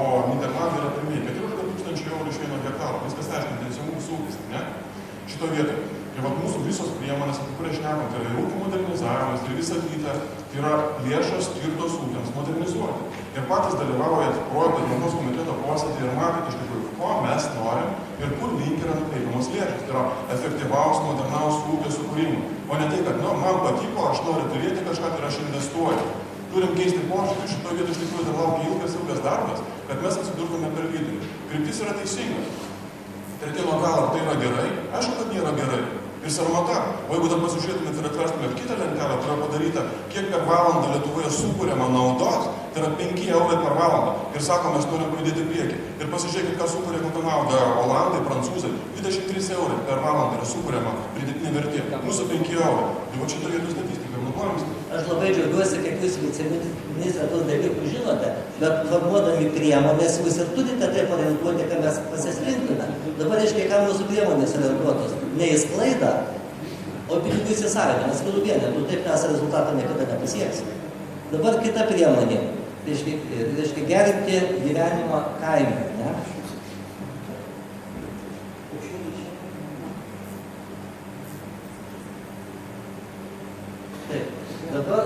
o Niderlandai yra pirmieji. 14 000 eurų iš vieno hektaro. Viskas aišku, intensyvus ūkis, ne? Šitoj vietoj. Ir mūsų visos priemonės, apie kurias šnekam, tai yra ūkio modernizavimas ir visa kita, tai yra lėšos skirtos ūkiams modernizuoti. Ir patys dalyvaujat projekto atrankos komiteto posėdį ir matot iš tikrųjų, ko mes norim ir kur link yra nukreipiamos lėšos. Tai yra efektyvaus, modernaus ūkio sukūrimo. O ne tai, kad man patiko, aš noriu turėti kažką ir aš investuoju. Turim keisti požiūrį. Šitoje vietoje iš tikrųjų dar laukia ilgas darbas, kad mes atsidurtume per vidurį. Kryptis yra teisinga. Tretino galą, tai yra gerai? Aišku, kad nėra gerai. Ir sarmata. O jeigu dar pasižiūrėtumėt ir atverstumėt kitą lentelę, tai yra padaryta, kiek per valandą Lietuvoje sukūriama naudos, tai yra 5 eurai per valandą. Ir sako, mes norim pajudėti priekį. Ir pasižiūrėkit, ką sukūrė kokią naudą Olandai, Prancūzai. 23 eurai per valandą yra sukūriama pridėtinė vertė. Mūsų 5 eurai. Tai va čia turėtų statistika. Aš labai džiaugiuosi, kad jūs viceministrą tos dalykus žinote, bet formuodami priemonės jūs ir turite taip orientuoti, kad mes pasislinktume. Dabar reiškia, ką mūsų priemonės orientuotos. Ne į sklaidą, o pinigų įsisavinimą, atskirų vienetų, taip mes rezultatą niekada nepasieksime. Dabar kita priemonė, reiškia gerinti gyvenimą kaime. Ne? Taip, dabar,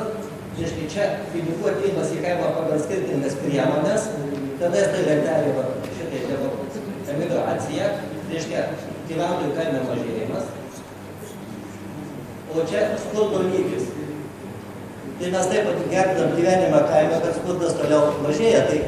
reiškia, čia pinigų atėjimas į kaimą pagal skirtingas priemonės, tada tai lentelė šitai emigracija, reiškia, gyventojų kaime mažėjimas, o čia skurdo lygis. Tai mes taip pat gerinam gyvenimą kaime, kad skurdas toliau mažėja, tai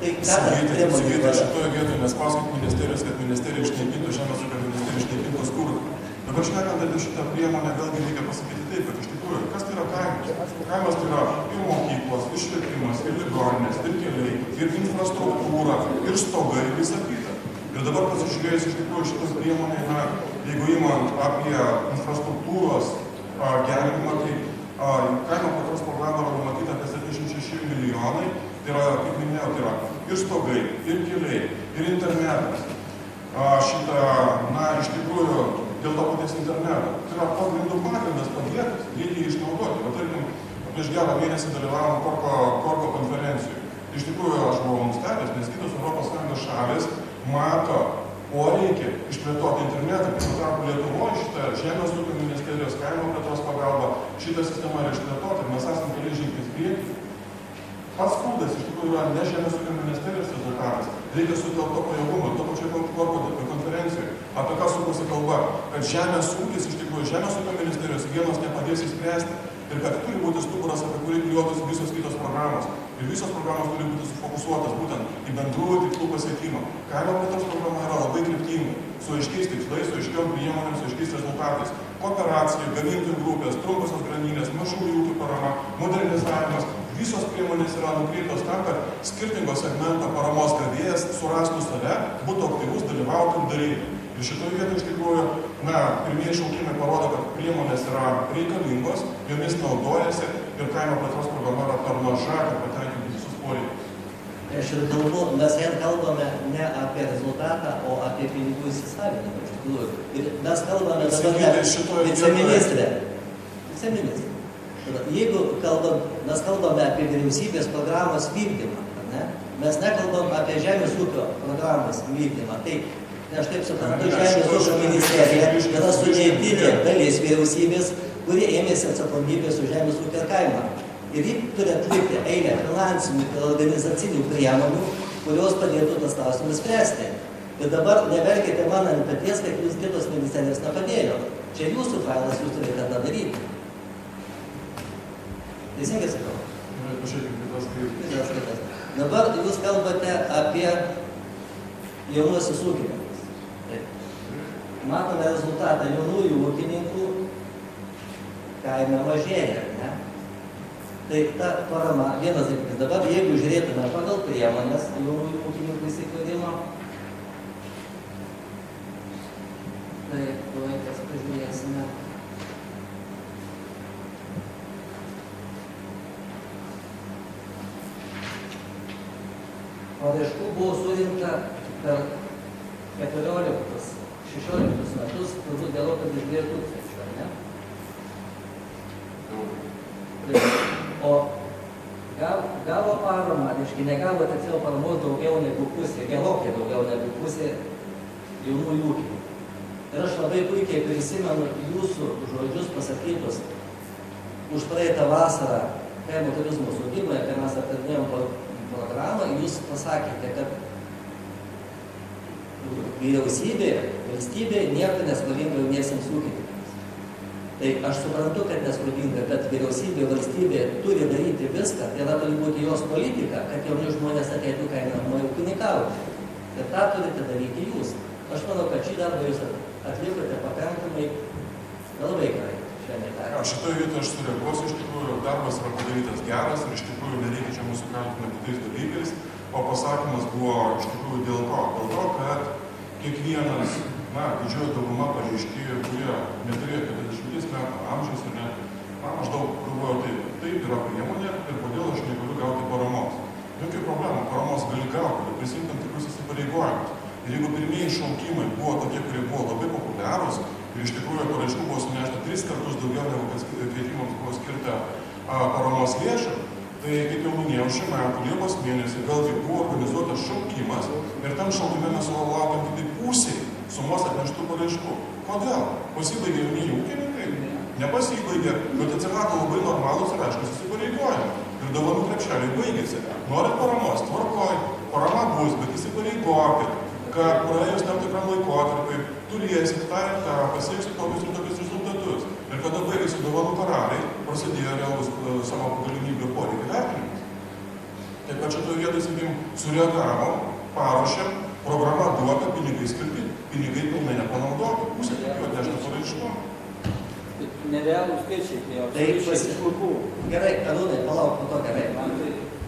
ką tas priemonė duoda? Šitoje vietoje mes paskait ministerijos, kad ministerija išnaikintų žemės ūkio ministerija išnaikintų skurdą. Dabar šnekant apie šitą priemonę, vėlgi reikia pasakyti taip, kad iš tikrųjų, kas tai yra kaimas? Kaimas tai yra ir mokyklos, ir švietimas, ir ligoninės, ir keliai, ir infrastruktūra, ir stogai, ir visa kita. Ir dabar pasižiūrėjus iš tikrųjų šitas priemonė, jeigu įmant apie infrastruktūros gerinimą, tai kaimo plėtros programą yra numatyta apie 76 milijonai, tai yra, kaip minėjau, tai yra ir stogai, ir keliai, ir internetas. Iš tikrųjų, dėl to paties interneto, tai yra pagrindų pagrindas padėtas, reikia jį išnaudoti. Va, tarkim, prieš gerą mėnesį dalyvavom Korko konferencijoje. Iš tikrųjų, aš buvau nustebęs, nes kitos ES šalis mato poreikį išplėtoti internetą, kai tarpu Lietuvoje šitą Žemės ūkio ministerijos kaimo plėtros pagalba šitą sistemą yra išplėtota ir mes esame keliais žingsniais priekį. Pats skurdas iš tikrųjų yra ne Žemės ūkio ministerijos rezultatas, reikia sutelkto pajėgumo, to pačioje Korko konferencijoje. Apie ką sukosi kalba, kad žemės ūkis iš tikrųjų Žemės ūkio ministerijos vienos nepadės įspręsti ir kad turi būti stuburas, apie kurį klijuotos visos kitos programos. Ir visos programos turi būti sufokusuotas būtent į bendrųjų tikslų pasiekimą. Kaimo plėtros programa yra labai kryptinga, su aiškiais tikslais, su aiškiom priemonėmis, su aiškiais rezultatais. Kooperacija, gamintojų grupės, trumposios grandinės, mažųjų ūkių parama, modernizavimas. Visos priemonės yra nukreiptos tam, kad skirtingos segmento paramos gavėjas surastų save, būtų aktyvus, dalyvautų ir darytų. Ir šitoje vietoje iš tikrųjų, pirmieji šaukimai parodo, kad priemonės yra reikalingos, jomis naudojasi ir kaimo plėtros programa yra per maža, kad patenkinti visus poreikius. Aš ir galvoju, mes vien kalbame ne apie rezultatą, o apie pinigų įsisavinimą iš tikrųjų. Ir mes kalbame dabar ne viceministrė. Jeigu mes kalbame apie vyriausybės programos vykdymą, Ne? Mes nekalbam apie žemės ūkio programos vykdymą. Tai, aš taip suprantu, žemės ūkio ministerija yra sudėtinė dalis vyriausybės, kuri ėmėsi atsakomybės už žemės ūkio ir kaimą. Ir ji turi atlikti eilę finansinių ir organizacinių priemonių, kurios padėtų tas klausimus spręsti. Ir dabar neverkite man ant peties, kad jūs kitos ministerijos nepadėjo. Čia jūsų failas, jūs turite tą daryti. Teisingai sakau? Dabar jūs kalbate apie jaunuosius ūkininkus. Matome rezultatą jaunųjų ūkininkų kaime mažėja, ne? Tai ta parama, vienas dalykas, dabar jeigu žiūrėtume pagal priemonės jaunųjų ūkininkų įsikūrimo, tai laikas pažiūrėsime. Paraiškų buvo surinkta per 14-16 metus, turbūt gerokai virš 2000, ar ne? O gavo paramą, reiškia, negavo tiksliau paramos daugiau negu pusė, gerokai daugiau negu pusė jaunųjų ūkininkų. Ir aš labai puikiai prisimenu jūsų žodžius pasakytus už praeitą vasarą kaimo turizmo saugyboje, kai mes aptarinėjom programą, jūs pasakėte, kad vyriausybė, valstybė nieko neskolinga jauniesiems ūkininkams. Tai aš suprantu, kad neskolinga, bet vyriausybė, valstybė turi daryti viską, tai yra turi būti jos politika, kad jauni žmonės ateitų kaimą ūkininkauti. Ir tą turite daryti jūs. Aš manau, kad šį darbą jūs atlikote pakankamai labai gerai. Šitoje vietoje aš sureaguosiu, iš tikrųjų darbas yra padarytas geras ir iš tikrųjų nereikia čia mūsų kaltinti nebūtais dalykais, o pasakymas buvo iš tikrųjų dėl to, kad kiekvienas, didžioji dauguma pareiškėjų, kurie neturėjo 40 metų amžiaus ir net, maždaug galvojo, taip yra priemonė ir kodėl aš negaliu gauti paramos. Jokių problemų, paramos gali gauti, bet prisimti tam tikrus įsipareigojimus. Ir jeigu pirmieji šaukimai buvo tokie, kurie buvo labai populiarūs, ir iš tikrųjų paraiškų buvo sunešta 3 kartus daugiau negu kad kvietimams buvo skirta paramos lėšų, tai, kaip jau minėjau, šių metų Liepos mėnesį vėlgi buvo organizuotas šaukimas ir tam šaukime mes sulaukėm tik pusiai sumos atneštų paraiškų. Kodėl? Pasibaigė jaunieji ūkininkai? Nepasibaigė, bet atsirado labai normalūs ir aiškus įsipareigojimai. Ir dovanų krepšeliai baigėsi. Norit paramos, tvarkoj, parama bus, bet įsipareigokit, kad praėjus tam tikram laikotarpiui turėsit tą ir tą, pasieksit tokius ir tokius rezultatus. Ir kada baigėsi dovanų karaliai, prasidėjo realus savo galimybių ir poreikį vertinimas. Taip pat šitoje vietoje, sakykim, sureagavom, paruošėm, programa duota, pinigai skirti, pinigai pilnai nepanaudoti, pusė tik jų atnešta paraiškom. Nerealų skaičiai, tai iš kur buvo. Gerai, Arūnai, palauk, po to gerai.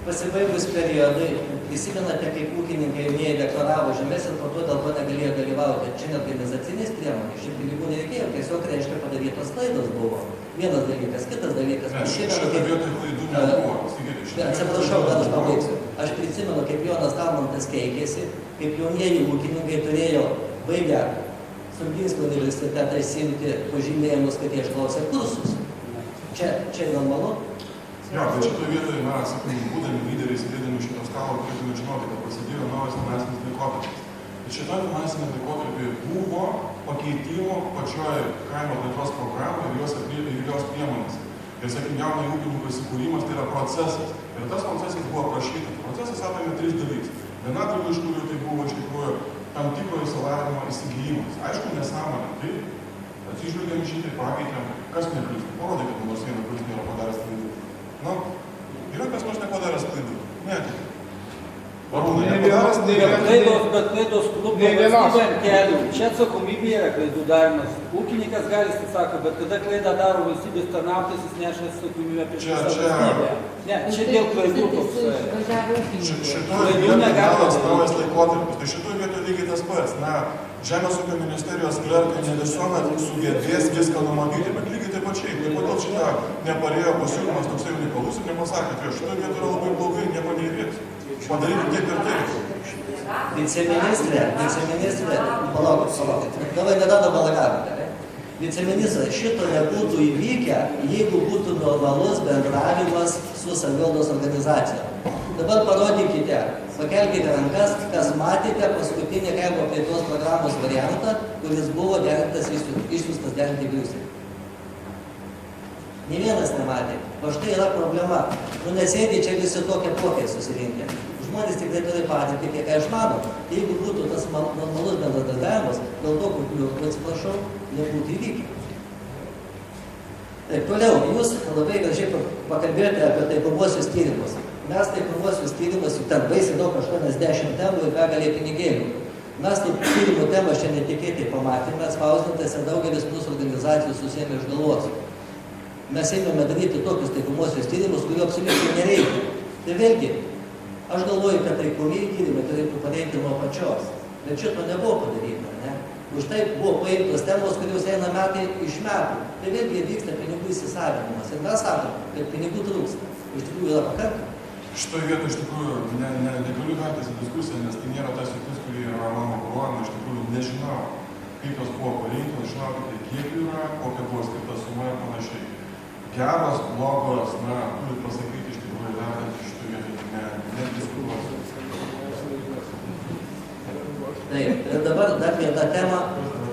Pasibaigus periodui, prisimenate, kaip ūkininkai jaunieji deklaravo žemės ir po to dėl to negalėjo dalyvauti. Čia ne organizacinės priemonės, šių pinigų nereikėjo, tiesiog reiškia padarytos klaidos buvo. Vienas dalykas, kitas dalykas. Šitą vietą klaidų nebuvo. Atsiprašau, kad aš pabaigsiu. Aš prisimenu, kaip Jonas Talmantas keikėsi, kaip jaunieji ūkininkai turėjo baigę Stulginskio universitetą įsimti pažymėjimus, kad jie išklausė kursus. Čia normalu? Jo, bet šitoje vietoje, sakykim, būdami lyderiai, sėdėdami šito stalo, turėtume žinoti, kad prasidėjo naujas finansinis laikotarpis. Bet šitoje finansinėje laikotarpyje buvo pakeitimų pačioje kaimo plėtros programoje ir jos priemonės. Ir, sakykim, jaunojo ūkininko įsikūrimas tai yra procesas. Ir tas procesas buvo aprašytas. Procesas apėmė 3 dalykus. Viena dalis iš kurių tai buvo iš tikrųjų tam tikro išsilavinimo įsigijimas. Aišku, nesąmonė, taip? Atsižvelgiam šitai, pakeitėm, kas neklysta. Parodykite nors vieną, kuris nėra padaręs klaidų. Yra kas nors nepadaręs klaidų? Netikė. Arūnai, nepadaręs klaidos klubų valstybė ant kelių. Čia atsakomybė yra klaidų darimas. Ūkininkas gali, sako, bet kada klaidą daro valstybės tarnautojas, jis neša atsakomybę prieš visą valstybę. Ne, čia dėl klaidų toks. Šitoje vietoje galas naujas laikotarpis. Tai šitoje vietoje lygiai tas pats. Žemės ūkio ministerijos klerkai ne visuomet sugebės viską numatyti, bet lygiai taip pačiai. Tai kodėl šitą neparėjo pasiūlymas toksai unikalus ir nepasakė, kad šitoje vietoje yra labai blogai, nieko neįvyks. Padaryti taip ir taip. Viceministrė, palaukit. Davai nedada balagavimą. Viceministras, šito nebūtų įvykę, jeigu būtų normalus bendravimas su savivaldos organizacijom. Dabar parodykite, pakelkite rankas, kas matėte paskutinį kaimo plėtros programos variantą, kuris buvo derintas, išsiųstas derinti Briuselį. Nė vienas nematė. O štai yra problema. Nu nesėdi čia visi tokie pokiai susirinkę. Žmonės tikrai turi patirtį, kiek aš manau. Jeigu būtų tas normalus bendradarbiavimas, dėl to, kokiu, atsiprašau, nebūtų įvykę. Taip, toliau, jūs labai gražiai pakalbėjote apie taikomuosius tyrimus. Mes taikomuosius tyrimus, ten baisiai daug 80 temų ir begalė pinigėlių. Mes taip tyrimų temą čia netikėtai pamatėme, spausdintas ir daugelis mūsų organizacijų susėmė iš galvos. Mes ėmėme daryti tokius taikomuosius tyrimus, kurių absoliučiai nereikia. Tai vėlgi, aš galvoju, kad taikomieji tyrimai turėtų pareiti nuo pačios, bet šito nebuvo padaryta, ne? Už tai buvo paimtos temos, kurios eina metai iš metų. Tai vėlgi vyksta pinigų įsisavinimas. Ir mes sakom, kad pinigų trūksta. Iš tikrųjų yra pakankama. Šitoje vietoje iš tikrųjų negaliu vertis į diskusiją, nes tai nėra tas sritis, kuri yra mano kuruojama, iš tikrųjų nežinau, kaip jos buvo parinktos, žinau, kiek jų yra, kokia buvo skirta suma ir panašiai. Geros, blogos, turit pasakyti iš tikrųjų vertinti šitoje vietoje, nediskutuosiu. Taip, ir dabar dar viena tema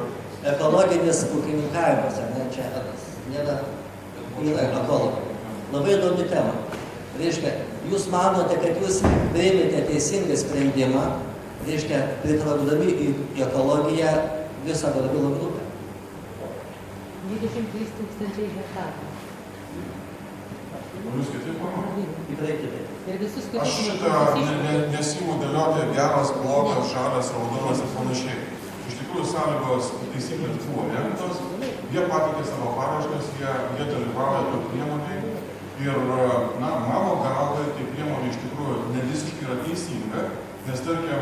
– ekologinis ūkininkavimas, ne, čia nėra ekologai. Labai įdomi tema. Reiškia, jūs manote, kad jūs priėmėte teisingą sprendimą, reiškia, pritraukdami į ekologiją visą Radvilo grupę. 23 000 hektarų. Jūs kitaip manote? Tikrai kitaip. Aš šitą nesimu dėlioti geras, blogas, žalias, raudonas ir panašiai. Iš tikrųjų, sąlygos taisyklės buvo remtos, jie pateikė savo paraškas, jie dalyvauja toj priemonėj. Ir, mano galva, tai priemonė iš tikrųjų ne visiškai yra teisinga, nes, tarkim,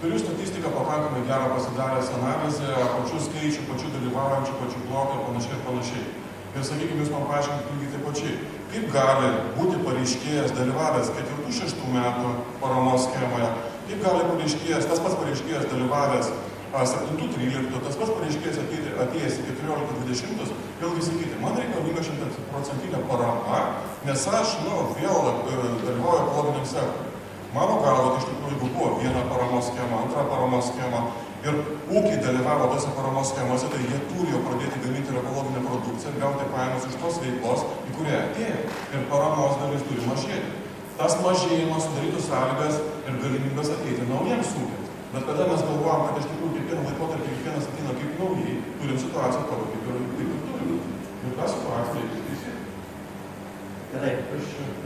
turiu statistiką pakankamai gerą pasidaręs analizę, pačių skaičių, pačių dalyvaujančių, pačių blokų ir panašiai ir panašiai. Ir, sakykime, jūs man paaiškinkite lygiai taip pačiai, kaip gali būti pareiškėjas dalyvavęs 4-6 metų paramos schemoje, kaip gali pareiškėjas, tas pats pareiškėjas dalyvavęs 7-13, tas pats pareiškėjas atėjęs į 14-20, vėlgi sakyti, man reikalinga 100% parama, nes aš, vėl dalyvauju ekologiniam sektoriui. Mano galva, iš tikrųjų, jeigu buvo viena paramos schema, antra paramos schema ir ūkiai dalyvavo tose paramos schemose, tai jie turėjo pradėti gaminti ekologinę produkciją ir gauti pajamas iš tos veiklos, į kurią atėjo. Ir paramos dalis turi mažėti. Tas mažėjimas sudarytų sąlygas ir galimybės ateiti naujiems ūkiams. Bet kada mes galvojam, kad iš tikrųjų kiekvieną laikotarpį kiekvienas ateina kaip naujai, turim situaciją toliau, kaip ir turim. Ir tą situaciją reikia teisėti. Gerai,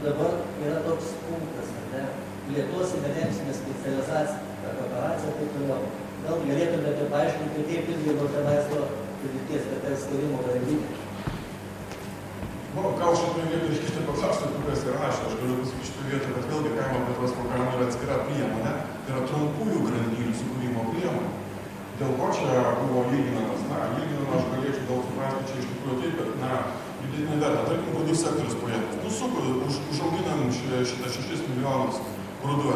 dabar yra toks punktas, ne? Lietuvos intervencinė specializacija, operacija, taip toliau. Gal galėtumėte paaiškinti, kaip irgi nuo tenais to padėties skirimo galimybė? Gal šitoje vietoje iškišti paklausti, kas yra aš galiu pasakyti šitoje vietoje, kad vėlgi kaimo plėtros programa yra atskira priemonė, tai yra trumpųjų grandinių sukūrimo priemonė. Dėl ko čia buvo lyginamas? Lyginama aš galėčiau gal suprasti čia iš tikrųjų taip, kad, pridėtinė vertė, tarkim, grūdų sektorius projektas. Užauginam šitą 6 milijonus grūdų,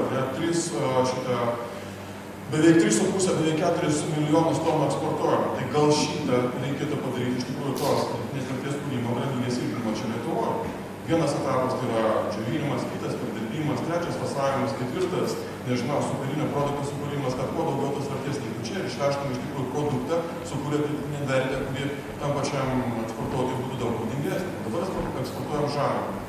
beveik 3,5, beveik 4 milijonus tonų eksportuojama. Tai gal šitą reikėtų padaryti iš tikrųjų tos nes vertės kūrimo grandinės ilginimo čia Lietuvoje. Vienas etapas tai yra džiovinimas, kitas perdirbimas, trečias fasavimas, ketvirtas, superinio produkto sukūrimas, kad kuo daugiau tos vertės liktų čia ir išvežtume iš tikrųjų produktą, sukūrė pridėtinę vertę, kurie tam pačiam eksportuotojui būtų daug naudingesnė. Dabar eksportuojam žaliavą.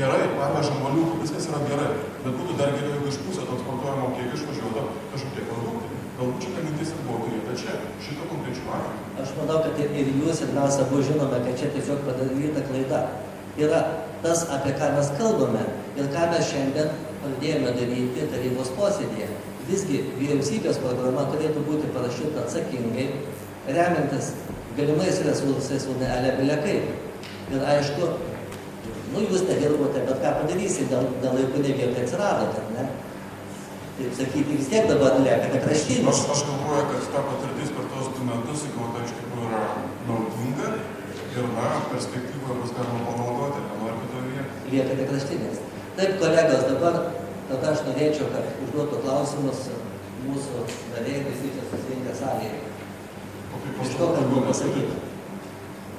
Gerai, parvežam moliūkų, viskas yra gerai, bet būtų dar geriau, jeigu iš pusę to eksportuojamo kiek išvažiuotų kažkokie produktai. Galbūt šitą mintis ir buvo turėta čia, šito konkrečiu atveju. Aš manau, kad ir jūs ir mes abu žinome, kad čia tiesiog padaryta klaida. Yra tas, apie ką mes kalbame ir ką mes šiandien pradėjome daryti tarybos posėdėje. Visgi vyriausybės programa turėtų būti parašyta atsakingai, remiantis galimais resursais, o ne elebelekai. Ir aišku, jūs nedirbote, bet ką padarysi, dėl laikų ne vietą atsiradote, ne? Taip sakyti, vis tiek dabar liekate kraštinis. Aš galvoju, kad ta patirtis per tos 2 metus įgauta iš tikrųjų yra naudinga ir, perspektyvoje bus galima panaudoti, nenoriu kitoje vietoje. Liekate kraštinis. Taip, kolegos, dabar tada aš norėčiau, kad užduotų klausimus mūsų nariai, visi čia susirinkę salėje. Iš to, kad buvo pasakyti.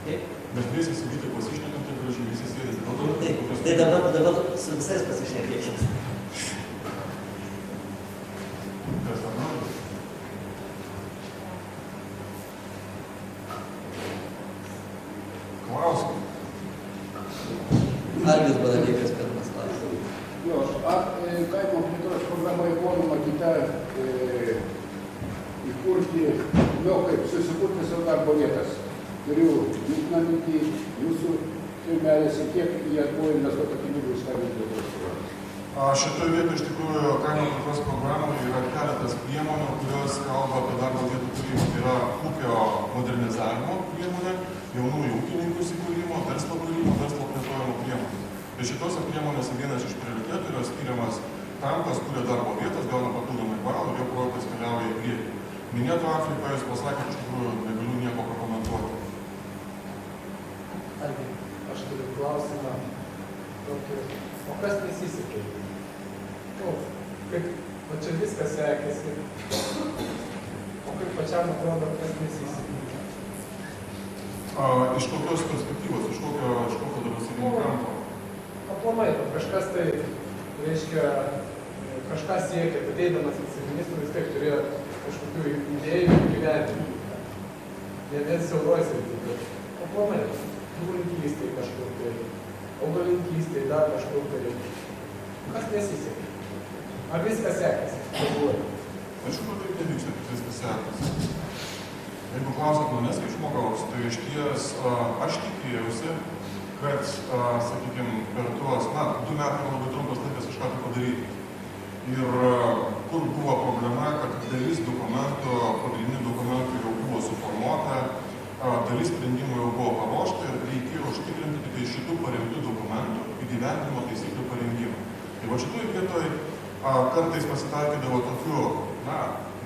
Taip? Bet visi įsigyti pasišnekam, tai gražiai visi sėdėsi. Tai dabar su visais pasišnekėkime. kaimo plėtros programoje buvo numatyta įkurti, kaip susikurti savo darbo vietas. Turiu jūsų mintį, jūsų kaimelėse, kiek jie buvo investuota pinigų į kaimo plėtros programą. Šitoje vietoje iš tikrųjų kaimo plėtros programoje yra keletas priemonių, kurios kalba apie darbo vietų kūrimą. Tai yra ūkio modernizavimo priemonė, jaunųjų ūkininkų įkūrimo, verslo kūrimo, verslo plėtojimo priemonė. Tai šitose priemonėse vienas iš prioritetų yra skiriamas tam, kas kuria darbo vietas, gauna papildomai balų ir jo projektas keliauja į priekį. Minėto atveju, ką jūs pasakėte, iš tikrųjų negaliu nieko pakomentuoti. Aš turiu klausimą. O kas nesisekė? Kaip čia viskas sekėsi? O kaip pačiam atrodo, kas nesisekė? Iš kokios perspektyvos, iš kokio dabartinio kampo? Aplamai, kažkas tai, reiškia, kažką siekia, ateidamas viceministrų vis tiek turėjo kažkokių idėjų gyvenimų. Ne vien siauroj srity, bet aplamai, gyvulininkystėj kažkur tai, augalininkystėj dar kažkur tai. Kas nesisekė? Ar viskas sekėsi? Aš jau taip nevyksta, kad viskas sekėsi. Jeigu klausat manęs kaip žmogaus, tai iš ties aš tikėjausi, kad, sakykime, per tuos, 2 metai yra labai trumpas laikas kažką tai padaryti. Ir kur buvo problema, kad dalis dokumentų, pagrindinių dokumentų jau buvo suformuota, dalis sprendimų jau buvo paruošta ir reikėjo užtikrinti tik tai šitų parengtų dokumentų įgyvendinimo taisyklių parengimą. Tai va šitoj vietoj kartais pasitaikydavo tokių,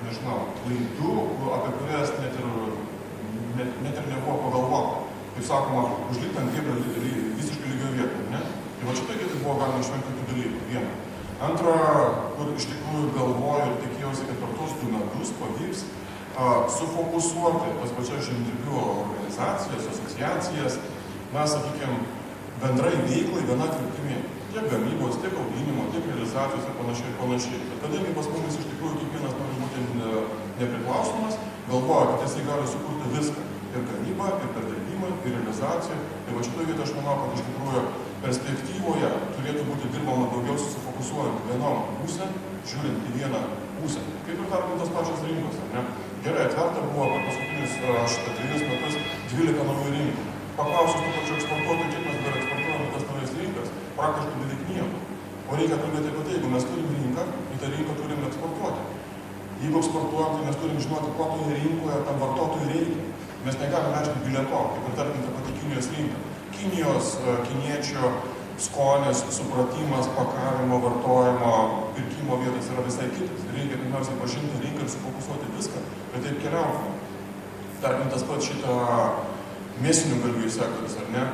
nežinau, klaidų, apie kurias net ir nebuvo pagalvota. Kaip sakoma, užlipti ant kėblio visiškai lygio vietą, ne? Tai va šitoj vietoj buvo galima išvengti tokių dalykų. Viena. Antra, kur iš tikrųjų galvoju ir tikėjausi, kad per tos 2 metus pavyks sufokusuoti tas pačias žemdirbių organizacijas, asociacijas, sakykime, bendrai veiklai viena kryptimi. Tiek gamybos, tiek auginimo, tiek realizacijos ir panašiai. Bet kadangi pas mumis iš tikrųjų kiekvienas nori būti nepriklausomas, galvoja, kad jisai gali sukurti viską. Ir gamybą, ir perdirbimą, ir realizaciją. Tai va šitoje vietoje aš manau, kad iš tikrųjų perspektyvoje turėtų būti dirbama daugiau susifokusuojant vienom pusėm, žiūrint į vieną pusę. Kaip ir tarkim tos pačios rinkos, ar ne? Gerai, atverta buvo per paskutinius 3 metus 12 naujų rinkų. Paklausus tų pačių eksportuotojų, kiek mes dar eksportuojame tas naujas rinkas, praktiškai beveik nieko. O reikia kalbėti apie tai, jeigu mes turim rinką, į tą rinką turim eksportuoti. Jeigu eksportuojam, tai mes turim žinoti, ko toje rinkoje tam vartotojui reikia. Mes negalime vežti bilieto, kaip ir tarkim tą patį Kinijos rinką. Kinijos, kiniečio skonis, supratimas, pakavimo, vartojimo, pirkimo vietos yra visai kitas. Reikia pirmiausiai pažinti rinką ir sufokusuoti viską, bet taip keliautume. Tarkim tas pats šitą mėsinių galvijų sektorius, ar ne?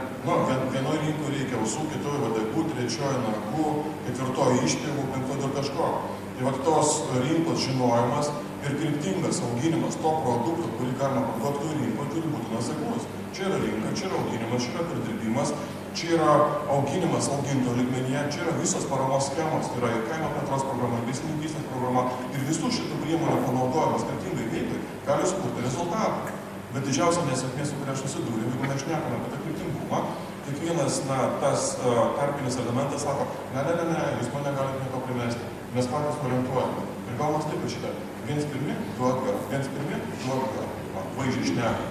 Vienoje rinkoje reikia ausų, kitoje vadagų, trečioje nagų, 4 išpjovų, 5 dar kažko. Tai va tos rinkos žinojimas ir kryptingas auginimas to produkto, kurį galima parduoti toje rinkoje, turi būti nuoseklus. Čia yra rinka, čia yra auginimas, čia yra perdirbimas, čia yra auginimas augintojo lygmenyje, čia yra visos paramos schemos, tai yra ir kaimo plėtros programa, ir veisininkystės programa, ir visų šitų priemonių panaudojimas skirtingai veiklai gali sukurti rezultatą. Bet didžiausia nesėkmė, su kuria aš susidūriau, jeigu mes šnekame apie tą kryptingumą, kiekvienas tas tarpinis elementas sako, ne, jūs man negalite nieko primesti, mes patys orientuojame. Ir gaunas taip ir šitą, viens pirmi, du atgal, vaizdžiai šneka.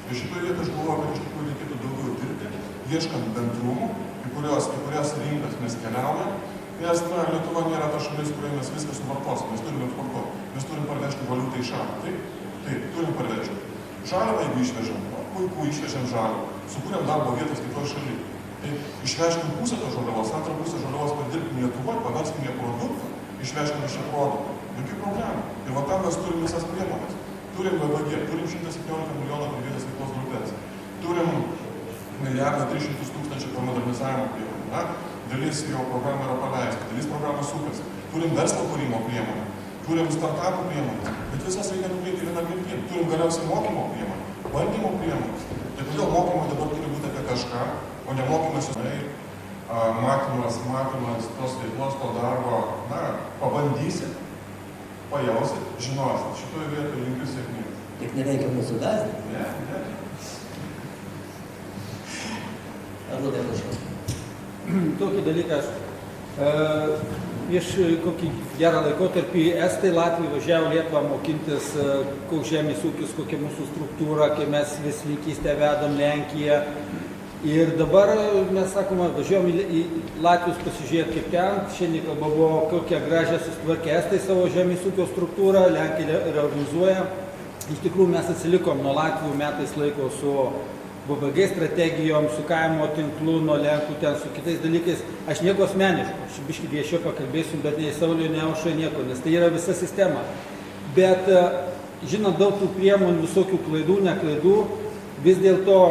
Ir šitoje vietoje aš galvoju, kad iš tikrųjų reikėtų daugiau dirbti, ieškant bendrumų, į kurias rinkas mes keliaujame, nes Lietuva nėra ta šalis, kurioje mes viską suvartosim, mes turime eksportuoti, mes turim parvežti valiutą į šalį, taip, turim parvežti. Žaliavą, jeigu išvežam, puiku, išvežam žaliavą, sukūrėm darbo vietas kitoje šalyje. Tai išvežkim pusę tos žaliavos, antrą pusę žaliavos padirbkim Lietuvoje, paverskim ją produktą, išvežkim iš produktą. Jokių problemų. Ir va tam mes turim visas priemonės. Turim VVG, turim 117 milijonų pradėtas veiklos grupės. Turim 1,3 per modernizavimo priemonę. Dalis jo programų yra paleista, dalis programų sukasi. Turim verslo kūrimo priemonę. Turim startupų priemonės, bet visas reikia nukreipti vieną kryptį. Turim galiausiai mokymo priemonę, valdymo priemonės. Tai kodėl mokymai dabar turi būti apie kažką, o ne mokymas matymas tos veiklos, to darbo, pabandysit, pajausit, žinosit. Šitoje vietoje linkiu sėkmės. Tik nereikia mūsų gąsdinti. Ne. Ar labai prašau? Tokį dalyką aš Prieš kokį gerą laikotarpį Estai, Latvijai važiavo Lietuvą mokintis, koks žemės ūkis, kokia mūsų struktūra, kai mes veslininkystę vedam Lenkiją. Ir dabar mes sakome, važiuojam į Latvijos pasižiūrėti kaip ten. Šiandien kalba buvo, kokią gražią susitvarkė Estai savo žemės ūkio struktūrą, Lenkija reorganizuoja. Iš tikrųjų mes atsilikom nuo Latvijų metais laiko su BBG strategijom, su kaimo tinklu, nuo Lenkų ten, su kitais dalykais. Aš nieko asmeniško, aš biškį viešiau pakalbėsiu, bet nei Sauliui, nei Aušrai nieko, nes tai yra visa sistema. Bet žinant daug tų priemonių, visokių klaidų, neklaidų, vis dėlto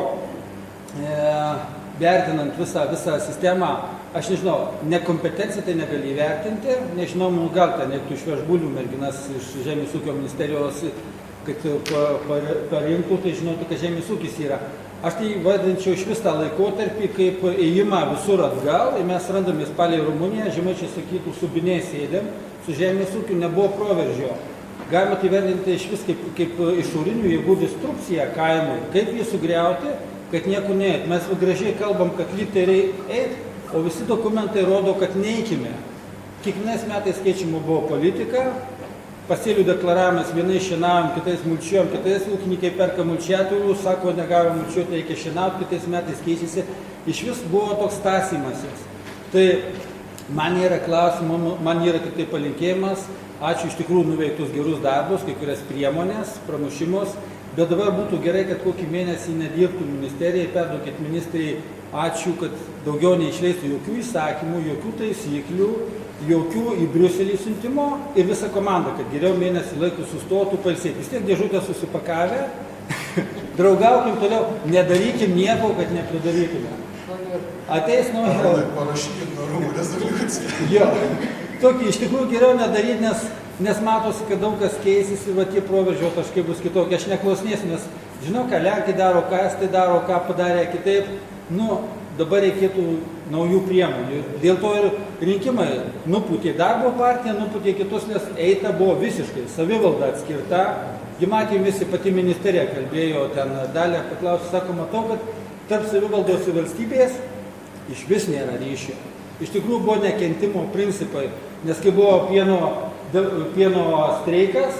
vertinant visą sistemą, aš nežinau, nekompetenciją tai negali įvertinti, nežinau, gal ten reiktų išvežbulių merginas iš Žemės ūkio ministerijos, kad parinktų, tai žinotų, kad žemės ūkis yra. Aš tai vadinčiau iš vis tą laikotarpį kaip ėjimą visur atgal, ir mes randamės palei Rumuniją, žemaičiai sakytų, su biniai sėdėm, su žemės ūkiu nebuvo proveržio. Galima tai vertinti iš vis kaip išorinių jėgų destrukciją kaimui, kaip jį sugriauti, kad niekur neeit. Mes gražiai kalbam, kad lyg tai eit, o visi dokumentai rodo, kad neikime. Kiekvienais metais keičiama buvo politika, pasėlių deklaravimas, vienais šienavom, kitais mulčiuojam, kitais ūkininkai perka mulčiatorių, sako, negavom mulčiuoti, reikia šienauti, kitais metais keičiasi. Iš vis buvo toks tąsymasis. Tai man yra klausimas, man yra tik tai palinkėjimas, ačiū iš tikrųjų nuveiktus gerus darbus, kai kurias priemonės, pramušimus, bet dabar būtų gerai, kad kokį mėnesį nedirbtų ministerijai, perduokit ministrai, ačiū, kad daugiau neišleistų jokių įsakymų, jokių taisyklių, jokių į Briuselį siuntimo ir visą komandą, kad geriau mėnesį laikų sustotų pailsėti. Vis tiek dėžutę susipakavę, draugaukim toliau, nedarykim nieko, kad nepridarytume. Ateis nauja. Parašykit nuo rūmų rezoliuciją. Jo, tokį iš tikrųjų geriau nedaryti, nes matosi, kad daug kas keisis ir va tie proveržio taškai bus kitokie. Aš neklausinėsiu, nes žinau, ką Lenkai daro, ką Estai daro, ką padarė kitaip. Dabar reikėtų naujų priemonių. Dėl to ir rinkimai nupūtė darbo partiją, nupūtė kitus, nes eita buvo visiškai savivalda atskirta. Ji matėm visi, pati ministerija kalbėjo, ten dalį paklausė, sako, matau, kad tarp savivaldos ir valstybės iš vis nėra ryšio. Iš tikrųjų buvo nekentimo principai, nes kai buvo pieno streikas,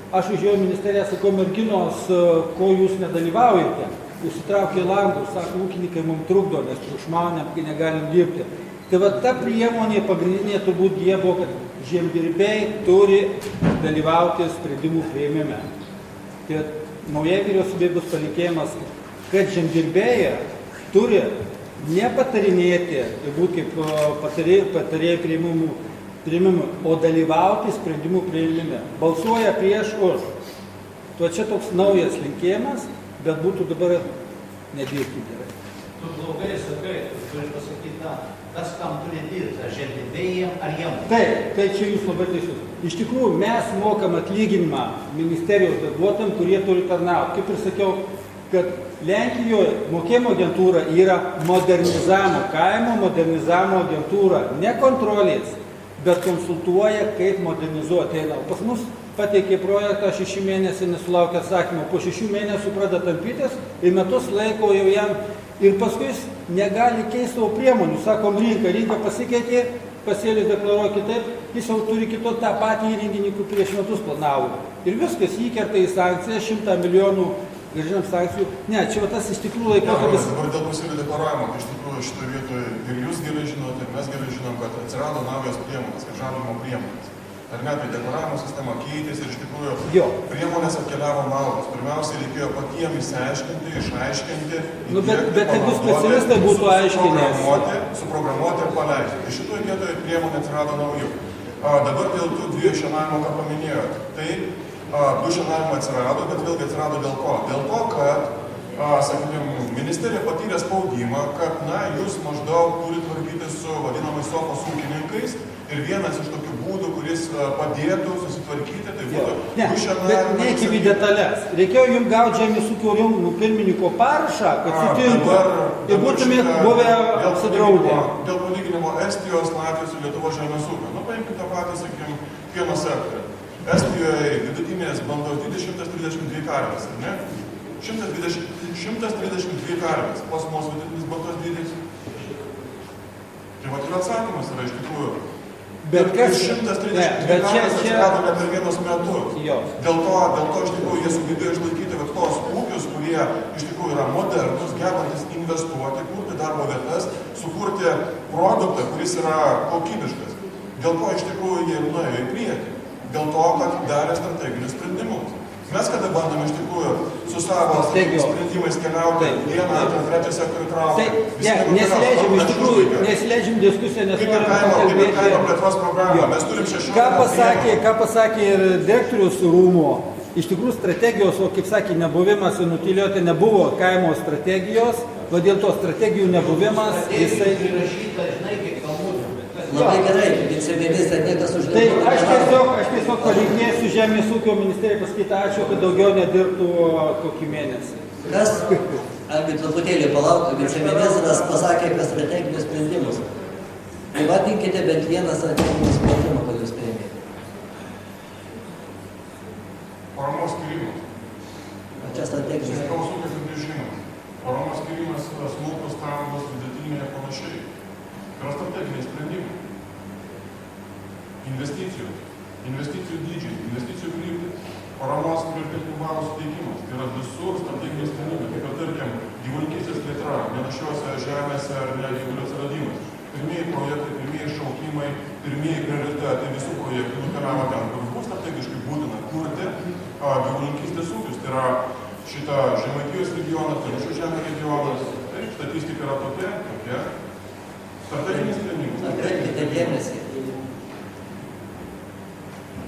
aš užėjau į ministeriją, sakau, merginos, ko jūs nedalyvaujate. Užsitraukė langus, sako, ūkininkai mums trukdo, nes triukšmaujam, kai negalim dirbti. Tai va ta priemonė pagrindinė turbūt jie buvo, kad žemdirbiai turi dalyvauti sprendimų priėmime. Tai naujai vyriausybei bus palinkėjimas, kad žemdirbiai turi nepatarinėti, tai būti kaip patarėjai priėmimų, o dalyvauti sprendimų priėmime. Balsuoja prieš už. Tuo čia toks naujas linkėjimas, bet būtų dabar nedirbti gerai. Tu blogai sakai, tu turi pasakyti tą, kas kam turi dirbti, ar žemdirbiai ar jiem. Taip, tai čia jūs labai teisus. Iš tikrųjų, mes mokam atlyginimą ministerijos darbuotojams, kurie turi tarnauti. Kaip ir sakiau, kad Lenkijoje mokėjimo agentūra yra modernizavimo, kaimo modernizavimo agentūra, ne kontrolės, bet konsultuoja, kaip modernizuoti. Pas mus pateikė projektą 6 mėnesį nesulaukė atsakymą, po 6 mėnesių pradeda tampytis ir metus laiko jau jam ir paskui jis negali keisti savo priemonių. Sakom, rinka pasikeitė, pasėlis deklaruoja kitaip, jis jau turi kitą tą patį įrenginį, kur prieš metus planavo. Ir viskas įkerta į sankciją, 100 milijonų grįžinam sankcijų. Ne, čia tas iš tikrųjų laikotarpis. Dabar dėl pasėlių deklaravimo, iš tikrųjų šitoje vietoje ir jūs gerai žinote, ir mes gerai žinom, kad atsirado naujos priemonės, kaip žalimo priemonės. Ar ne, tai deklaravimo sistema keitėsi ir iš tikrųjų priemonės atkeliavo naudos. Pirmiausia, reikėjo patiems išsiaiškinti, išaiškinti, bet jeigu specialistai būtų aiškinęs, suprogramuoti ir paleisti. Tai šitoje vietoje priemonė atsirado naujų. Dabar dėl tų 2 šienavimo, ką paminėjot, tai 2 šienavimo atsirado, bet vėlgi atsirado dėl ko? Dėl to, kad, sakykime, ministerija patyrė spaudimą, kad, jūs maždaug turite tvarkyti su vadinamais sofos ūkininkais. Ir vienas iš tokių būdų, kuris padėtų susitvarkyti, tai būtų dušianavimas. Bet neikime į detalės. Reikėjo jums gauti žemės ūkio rūmų pirmininko parašą, kad sutintų. Ir būtumėt buvę apsidraudę. Dėl palyginimo Estijos, Latvijos ir Lietuvos žemės ūkio. Paimkite tą patį, sakykime, pieno sektorių. Estijoje vidutinės bandos dydis 132 karvės, ar ne? 132 karvės. Pas mūsų vidutinis bandos dydis. Tai vat ir atsakymas yra iš tikrųjų. Bet kas... 130 gyventojų atsirado ne per vienus metus. Jo. Dėl to iš tikrųjų jie sugebėjo išlaikyti vat tos ūkius, kurie iš tikrųjų yra modernus, gebantis investuoti, kurti darbo vietas, sukurti produktą, kuris yra kokybiškas. Dėl to iš tikrųjų jie nuėjo į priekį. Dėl to, kad darė strateginius sprendimus. Mes kada bandome iš tikrųjų su savo sprendimais keliauti vieną, antrą, trečią sektorių traukti. Nesileidžiam iš tikrųjų, nesileidžiam diskusiją, nes Kaip ir kaimo plėtros programą. Mes turim 16. Ką pasakė ir direktorius rūmo, iš tikrųjų strategijos, o kaip sakė, nebuvimas ir nutylėti nebuvo kaimo strategijos, o dėl to strategijų nebuvimas, jisai... Labai gerai, viceministrė, niekas už Tai aš tiesiog palinkėsiu Žemės ūkio ministerijai pasakyti ačiū, kad daugiau nedirbtų kokį mėnesį. Kas? Argi truputėlį palauk, viceministras pasakė apie strateginius sprendimus. Įvardinkite bent vieną strateginį sprendimą, kurį jūs priėmėte. Paramos skyrimas. Čia strateginis. Smulkaus ūkio apibrėžimas. Paramos skyrimas, smulkus, stambus, vidutiniai ir panašiai. Tai yra strateginiai sprendimai. Investicijų dydžiai, investicijų kryptis, paramos prioritetinių balų suteikimas. Tai yra visur strateginiai sprendimai. Kaip ir tarkim, gyvulininkystės plėtra, nenašiose žemėse ar gyvulių atsiradimas. Pirmieji projektai, pirmieji šaukimai, pirmieji prioritetai visų projektų nukeliavo ten, kur buvo strategiškai būtina kurti gyvulininkystės ūkius. Tai yra šitą Žemaitijos regioną, Telšių žemė regionas. Tai statistika yra tokia. Strateginis sprendimas. Atkreipkite dėmesį.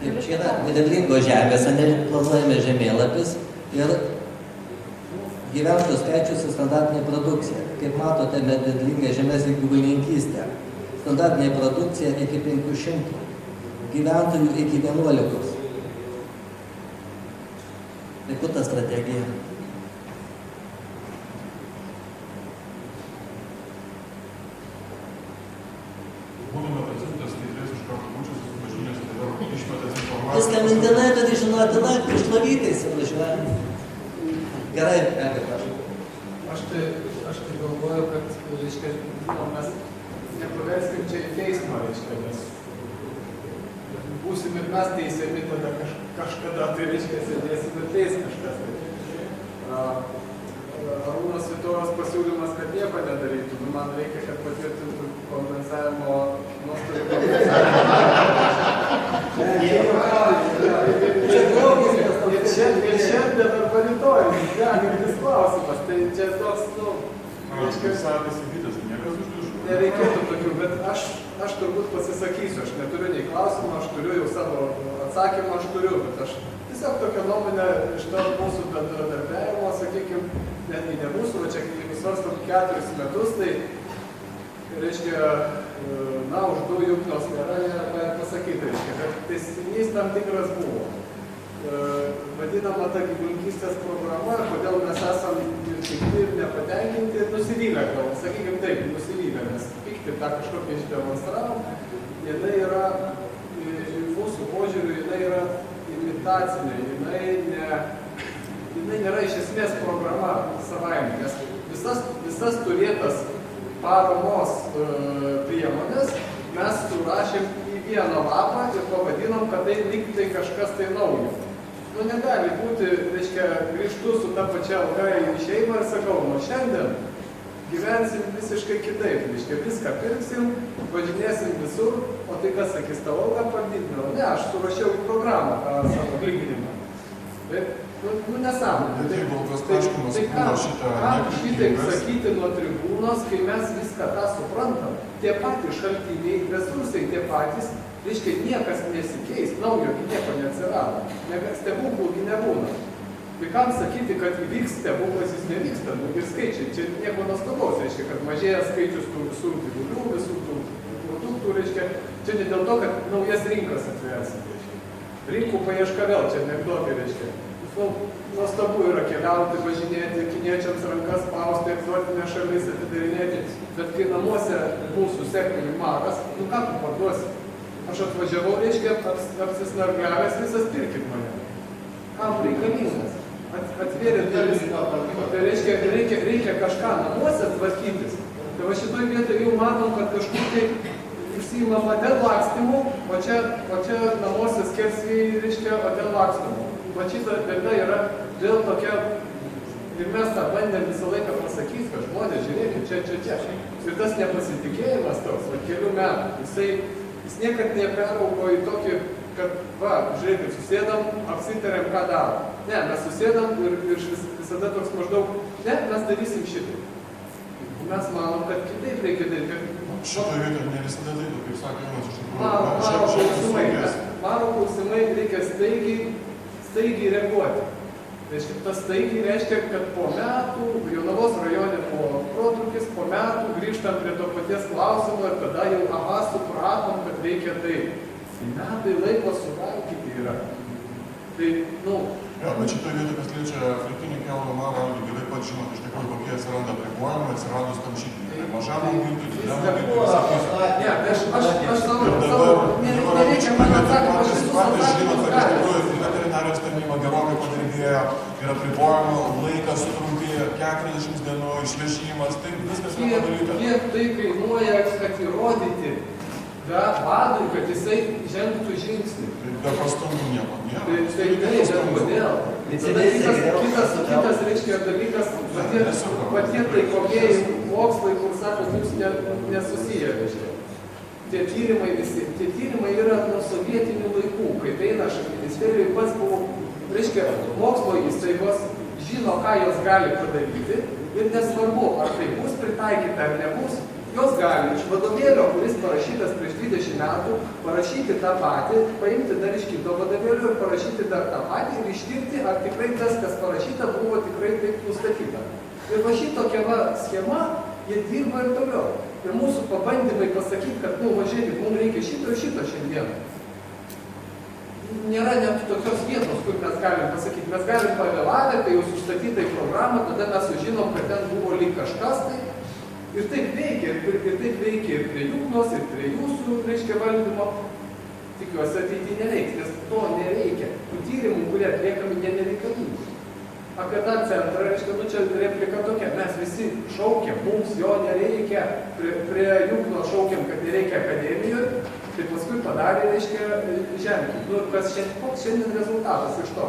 Taip, čia yra nederlingos žemės, planuojame žemėlapis ir gyventojų skaičius ir standartinė produkcija. Kaip matote, nederlinga žemės ir gyvulininkystė. Standartinė produkcija iki 500, gyventojų iki 11. Tai kur ta strategija? Viską mintinai, bet žinotina, išlavytais važiuojam. Gerai, prašau. Aš tai galvoju, kad, reiškia, mes nepaverskim čia į teismą, reiškia, nes būsim ir mes teisiami tada kažkada, tai reiškia, sėdėsim ir teis kažkas. Arūnas Svitovas pasiūlymas, kad nieko nedarytų, man reikia, kad patvirtintų kompensavimo nuostolių kompensavimo. Ir šiandien arba rytoj, galintis klausimas, tai čia toks, nereikėtų tokių, bet aš turbūt pasisakysiu, aš neturiu nei klausimą, aš turiu jau savo atsakymą, aš turiu, bet aš tiesiog tokią nuomonę iš to mūsų bendradarbiavimo, sakykime, netgi ne mūsų, va čia, jeigu svarstam 4 metus, tai reiškia, už 2 jungtos nėra pasakyti, reiškia, kad tęsinys tam tikras buvo. Vadinama ta gyvulininkystės programa, kodėl mes esam ir pikti ir nepatenkinti, nusivylę gal, sakykime taip, nusivylę, nes pikti tą kažkokią išdemonstravom, jinai yra, mūsų požiūriu, jinai yra imitacinė, jinai nėra iš esmės programa savaime, nes visas turėtas paramos priemonės mes surašėm į vieną lapą ir pavadinom, kad tai lyg tai kažkas tai naujo. Negali būti, reiškia, grįžtu su ta pačia alga į šeimą ir sakau, nuo šiandien gyvensim visiškai kitaip, reiškia, viską pirksim, važinėsim visur, o tai kas sakys, tavo algą padidino? Ne, aš surašiau į programą savo atlyginimą. Nesąmonė. Tai kam šitaip sakyti nuo tribūnos, kai mes viską tą suprantam? Tie patys šaltiniai, resursai tie patys, reiškia, niekas nesikeis, naujo nieko neatsirado, stebuklų nebūna. Tai kam sakyti, kad įvyks stebuklas, jis nevyksta, ir skaičiai, čia nieko nuostabaus, reiškia, kad mažėja skaičius tų visų gyvulių, visų tų produktų, reiškia, čia ne dėl to, kad naujas rinkas atversim, reiškia. Rinkų paieška vėl, čia anekdotai, reiškia. Nuostabu yra keliauti, važinėti, kiniečiams rankas spausti, egzotinės šalis atidarinėti, bet kai namuose mūsų sektoriui maras, ką tu parduosi? Aš atvažiavau, reiškia, apsisnargliavęs, visas pirkit mane. Kam reikalingas? Atvėrė dalis, tai reiškia kažką namuose tvarkytis. Tai va šitoj vietoj jau matom, kad kažkur tai užsiimama dėl lakstymų, o čia namuose skersvėjai, reiškia, o dėl lakstymų. Va šita bėda yra dėl tokia, ir mes tą bandėm visą laiką pasakyti, kad žmonės, žiūrėkit, čia. Ir tas nepasitikėjimas toks, va kelių metų, jis niekad neperaugo į tokį, kad, va, žiūrėkit, susėdam, apsitarėm, ką darom. Ne, mes susėdam ir visada toks maždaug, ne, mes darysim šitai. Mes manom, kad kitaip reikia daryti. Šitą vietą ne visada taip, kaip sakė Jonas, iš tikrųjų. Mano klausimai reikia staigiai reaguoti. Reiškia, tas staigiai reiškia, kad po metų, Jonavos rajone buvo protrūkis, po metų grįžtam prie to paties klausimo ir tada jau, supratom, kad reikia taip. Metai laiko suvalgyti yra. Tai, Ja, bet šitą vietą, kas liečia afrikinį kiaulio marą, gerai pat žinot, iš tikrųjų, kokie atsiranda apribojimai, atsiradus tam šitą mažam auginti, dideliam auginti. Ne, aš savo, nereikia man atsakymą, aš visus atsakymus galiu. Veterinarijos tarnyba gerokai padirbėjo ir apribojimo laikas sutrumpėjo 40 dienų, išvežimas, tai viskas yra padaryta. Kiek tai kainuoja, kad įrodyti vadui, kad jisai žengtų žingsnį? Be pastangų nieko. Tai kodėl? Kitas reiškia dalykas, patie taikomieji mokslai, kur sako, jūs nesusiję, reiškia. Tie tyrimai yra nuo sovietinių laikų, kai eina ministerijoje pats buvo, reiškia, mokslo įstaigos žino, ką jos gali padaryti ir nesvarbu, ar tai bus pritaikyta ar nebus, jos gali iš vadovėlio, kuris parašytas prieš 20 metų, parašyti tą patį, paimti dar iš kito vadovėlio ir parašyti dar tą patį ir ištirti, ar tikrai tas, kas parašyta, buvo tikrai taip nustatyta. Ir va šitokia schema, jie dirba ir toliau. Ir mūsų pabandymai pasakyti, kad, važiuokit, mums reikia šito ir šito šiandieną. Nėra net tokios vietos, kur mes galim pasakyti. Mes galim pavėlavę, kai jau sustatyta į programą, tada mes sužinom, kad ten buvo lyg kažkas tai. Ir taip veikia, ir prie Juknos, ir prie jūsų, reiškia, valdymo. Tikiuosi, ateityje nereiks, nes to nereikia. Tų tyrimų, kurie atliekami, jie nereikalingi. Apie tą centrą, reiškia, čia replika tokia, mes visi šaukiam, mums jo nereikia, prie Jukno šaukiam, kad nereikia akademijoje, tai paskui padarė, reiškia, žemkį. Koks šiandien rezultatas iš to?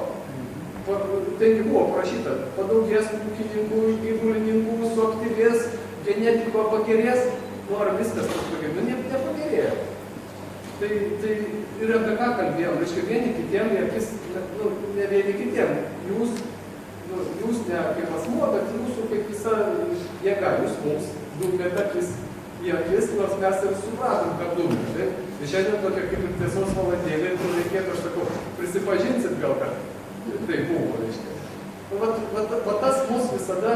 Taigi buvo prašyta, padaugės ūkininkų, gyvulininkų, suaktyvės, genetiko pagerės, ar viskas pagerėjo, nepagerėjo. Tai ir apie ką kalbėjom, reiškia, vieni kitiem, ne vieni kitiem, jūs ne kaip asmuo, bet jūsų kaip visa jėga, jūs mums dumėt akis į akis, nors mes ir supratom, kad dumėt. Tai šiandien tokia kaip ir tiesos valandėlė, kur reikėtų, aš sakau, prisipažinsit gal, kad tai buvo, reiškia. Va tas mus visada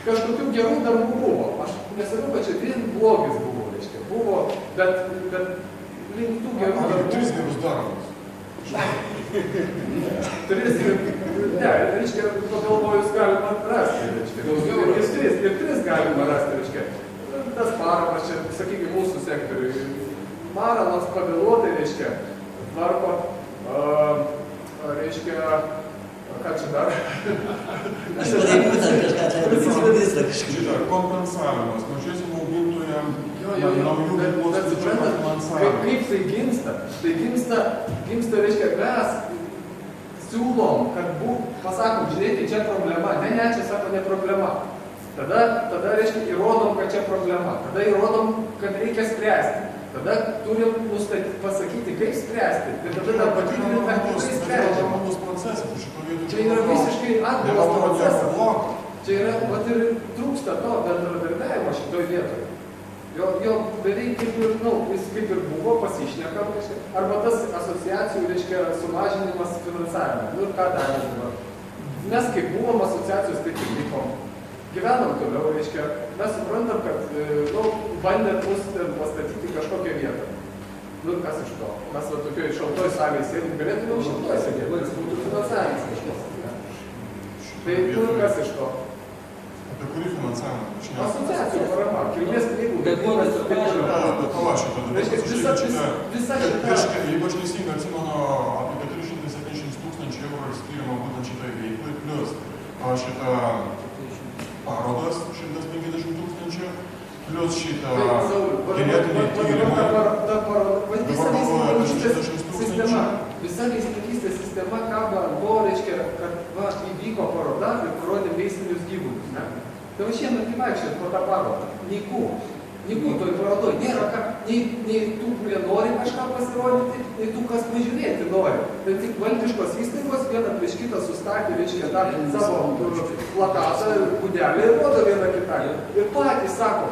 kažkokių gerų darbų buvo. Aš nesakau, kad čia vien blogis buvo, reiškia. Buvo, bet link tų gerų darbų. 3 gerus darbus. 3, ne, reiškia, pagalvojus galima rasti, reiškia. Ir 3 galima rasti, reiškia. Tas paramas čia, sakykime, mūsų sektoriui. Marą nors pavėluotai, reiškia, tvarko, reiškia, ką čia dar? Aš padai būtent kažką čia prisipažįsta kažkaip. Šitą kompensavimas, mažiesim augintojam, naujų veiklos biudžeto finansavimas. Kaip tai gimsta? Tai gimsta, reiškia, mes siūlom, kad pasakom, žiūrėkit, čia problema. Ne, čia sako, ne problema. Tada reiškia, įrodom, kad čia problema. Tada įrodom, kad reikia spręsti. Tada turim pasakyti, kaip spręsti. Ir tada dar patikrinti, ar tikrai sprendžiama. Čia yra visiškai atviras procesas. Čia yra, ir trūksta to bendradarbiavimo šitoj vietoje. Jo beveik kaip ir, jis kaip ir buvo pasišnekam, arba tas asociacijų, reiškia, sumažinimas finansavimo. Ir ką darėm dabar? Mes kaip buvom asociacijos, taip ir likom. Gyvenam toliau, reiškia, mes suprantam, kad, bandėt mus pastatyti kažkokią vietą. Kas iš to? Mes tokioj šaltoj salėje sėdim, galėtume šaltoj sėdėti, nes būtų finansavimas kažkas. Tai, kas iš to? Apie kurį finansavimą? Asociacijų parama, kilmės pinigų. Bet visa šita. Jeigu aš teisingai atsimenu, apie 470 tūkstančių eurų skiriama būtent šitai veiklai, plus šitą parodas 150 tūkstančių Plius šitą Tai, Sauliau, genetiniai tyrimai. Visa veisininkystės sistema kaba ant to, reiškia, kad va, įvyko paroda ir parodė veisinius gyvūnus. Ne? Tai va šiandien gyvaičiai po tą parodą. Nikų toj parodoj nėra ką, nei tų, kurie nori kažką pasirodyti, nei tų, kas pažiūrėti nori. Tai tik valdiškos įstaigos viena prieš kitą sustatė, reiškia, dar savo plakatą, gudelį ir rodo vieną kitą. Ir patys sako,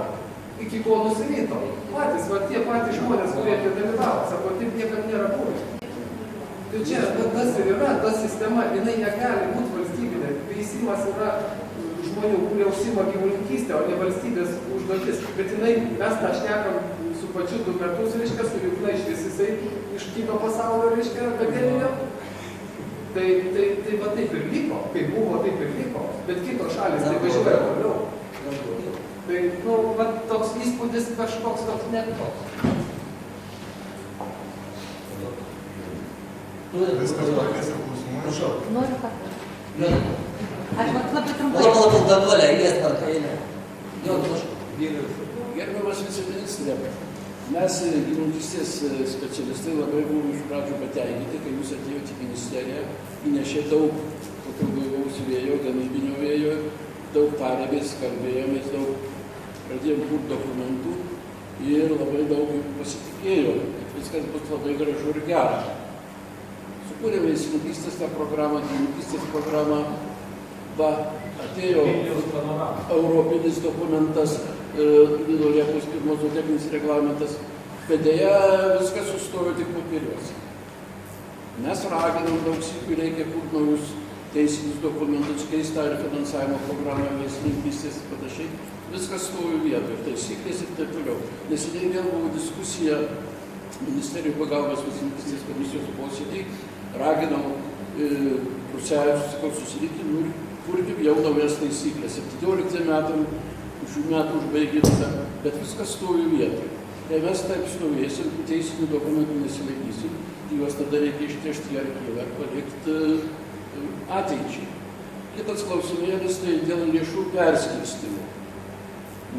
iki ko nusivyto. Patys, va tie patys žmonės, kurie čia dalyvavo, sako, taip niekam nėra buvę. Tai čia tas ir yra, ta sistema, jinai negali būti valstybinė. Veisimas yra žmonių, kurie užsima gyvulininkystę, o ne valstybės užduotis. Bet jinai, mes tą šnekam su pačiu 2 metus, reiškia, su Jukna išvis jisai iš kito pasaulio, reiškia, akademinio. Tai va taip ir liko, kaip buvo, taip ir liko. Bet kitos šalis tai važiuoja toliau. Tai, nu, va toks įspūdis kažkoks toks net toks. Viskas pakviesi klausimų. Prašau. Noriu paklausti. Aš labai trumpai. Labai Danguolė, eilės tvarka, eilė. Jo, prašau. Gerbiamas viceministrė, mes gyvulininkystės specialistai labai buvome iš pradžių patenkinti, kai jūs atėjote į ministeriją, įnešė daug tokio gaivaus vėjo, gamybinio vėjo, daug tarėmės, kalbėjomės, daug pradėjom kurti dokumentų ir labai daug pasitikėjo, kad viskas bus labai gražu ir gera. Sukūrėme veisininkystės tą programą, gyvulininkystės programą, va, atėjo europinis dokumentas, Liepos 1 zootechninis reglamentas, bet dėja viskas sustojo tik popieriuose. Mes raginam daug sykių, reikia kurti naujus teisinius dokumentus, keisti tą ir finansavimo programą, veisininkystės ir panašiai. Viskas stojo vietoje, taisyklės ir taip toliau. Neseniai vėl buvo diskusija Ministerijų pagalbos veisininkystės komisijos posėdį, raginau Rusevičius susirinkti ir kurti jau naujas taisyklės. 17 metam šių metų užbaigimą, bet viskas stojo vietoje. Tai mes taip stovėsim, teisinių dokumentų nesilaikysim, juos tada reikia ištiešti į archyvą ir palikti ateičiai. Kitas klausimėlis tai dėl lėšų perskirstymų.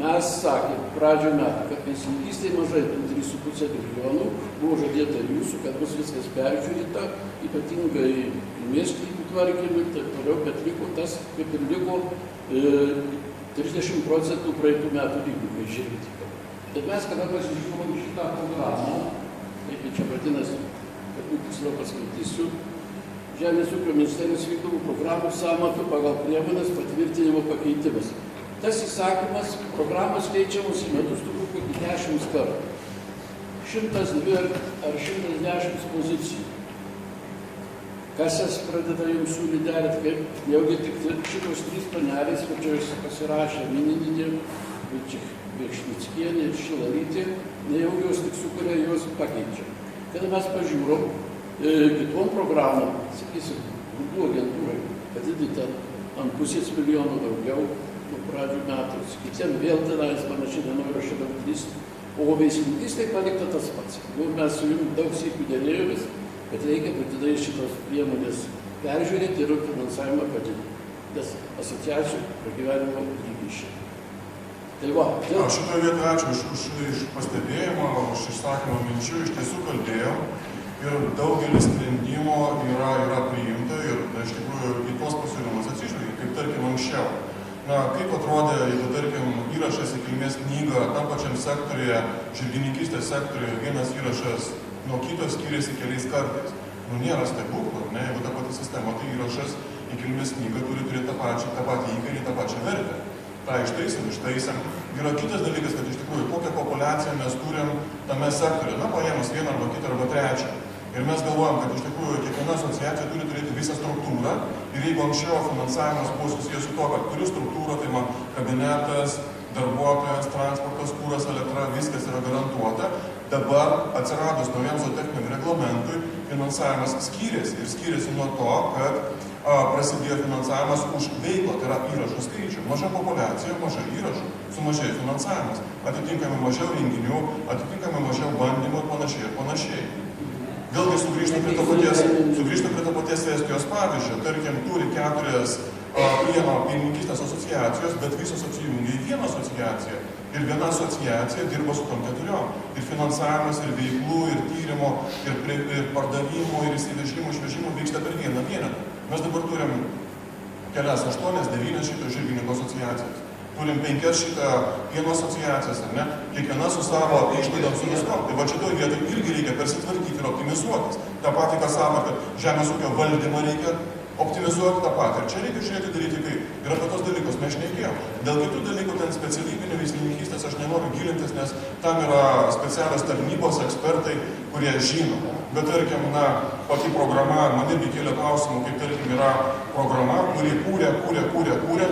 Mes sakėm pradžio metų, kad veisininkystėje mažai 3,5 milijonų, buvo žadėta jūsų, kad bus viskas peržiūrėta, ypatingai miestų tvarkymui ir taip toliau, bet liko tas, kaip ir liko 30% praeitų metų lygų, kai žiūrėti. Bet mes, kada pasižiūrėjom šitą programą, kaip čia vadinasi, kad tiksliau paskaitysiu, Žemės ūkio ministerijos vykdomų programų sąmatų pagal priemonės patvirtinimo pakeitimas. Tas įsakymas, programos keičiamos į metus turbūt 10 kartų. 102 ar 110 pozicijų. Kas jas pradeda jums siūlyti derinti, kaip neugi tik šitos 3 panelės, kur čia jūs pasirašė Mininė, Viekšnickienė ir Šilarytė, nejaugi jos tik sukuria, jos pakeičia. Kada mes pažiūrom, kitom programom, sakysim, grūdų agentūrai padidinti ant 0,5 milijono daugiau nuo pradžių metų, kitiem vėl tenais panašiai nenori šiandien klysti, o veisininkystėj palikta tas pats. Mes su jums daug sykių dėlėjomės, bet reikia būtinai šitos priemonės peržiūrėti ir finansavimą padidinti. Nes asociacijų pragyvenimo lygį šiandien. Tai va. Šitoje vietoje ačiū už pastebėjimą, už išsakymą minčių, iš tiesų kalbėjom. Ir daugelis sprendimų yra priimta ir iš tikrųjų į tuos pasiūlymus atsižvelgia, kaip tarkim anksčiau. Kaip atrodė, jeigu tarkim įrašas į kilmės knygą tam pačiam sektoriuje, žirgininkystės sektoriuje, vienas įrašas nuo kito skiriasi keliais kartais. Nėra stebuklų, ne? Jeigu ta pati sistema, tai įrašas į kilmės knygą turi turėti tą patį įkainį, tą pačią vertę. tą ištaisėm. Yra kitas dalykas, kad iš tikrųjų kokią populiaciją mes turim tame sektoriuje, na, paėmus vieną arba kitą arba trečią. Ir mes galvojam, kad iš tikrųjų kiekviena asociacija turi turėti visą struktūrą ir jeigu anksčiau finansavimas buvo susijęs su to, kad turiu struktūrą, tai man kabinetas, darbuotojas, transportas, kūras, elektra, viskas yra garantuota. Dabar atsiradus naujam zootechniniam reglamentui finansavimas skiriasi nuo to, kad prasidėjo finansavimas už veiklą, tai yra įrašų skaičių. Maža populiacija, mažai įrašų, sumažėjo finansavimas. Atitinkamai mažiau renginių, atitinkamai mažiau bandymų ir panašiai. Vėlgi sugrįžtam prie to paties Estijos pavyzdžio. Tarkim, turi 4 pieno pienininkystės asociacijos, bet visos apsijungia į vieną asociaciją. Ir viena asociacija dirba su tom 4. Ir finansavimas, ir veiklų, ir tyrimo, ir pardavimo, ir įsivežimo, išvežimo vyksta per vieną vienetą. Mes dabar turim kelias 8-9 šito žirgininkų asociacijas. Turim 5 šitą pieno asociacijas, ar ne? Kiekviena su savo išlaidom su viskom. Tai va šitoj vietoj irgi reikia persitvarkyti ir optimizuotis. Ta pati, kas sako, kad žemės ūkio valdymą reikia optimizuoti tą patį. Ir čia reikia žiūrėti daryti kaip. Ir apie tos dalykus mes šnekėjom. Dėl kitų dalykų, ten specialybinių veislininkystės aš nenoriu gilintis, nes tam yra specialios tarnybos ekspertai, kurie žino. Bet tarkim, pati programa, man irgi kėlė klausimų, kaip tarkim yra programa, kuri kūrė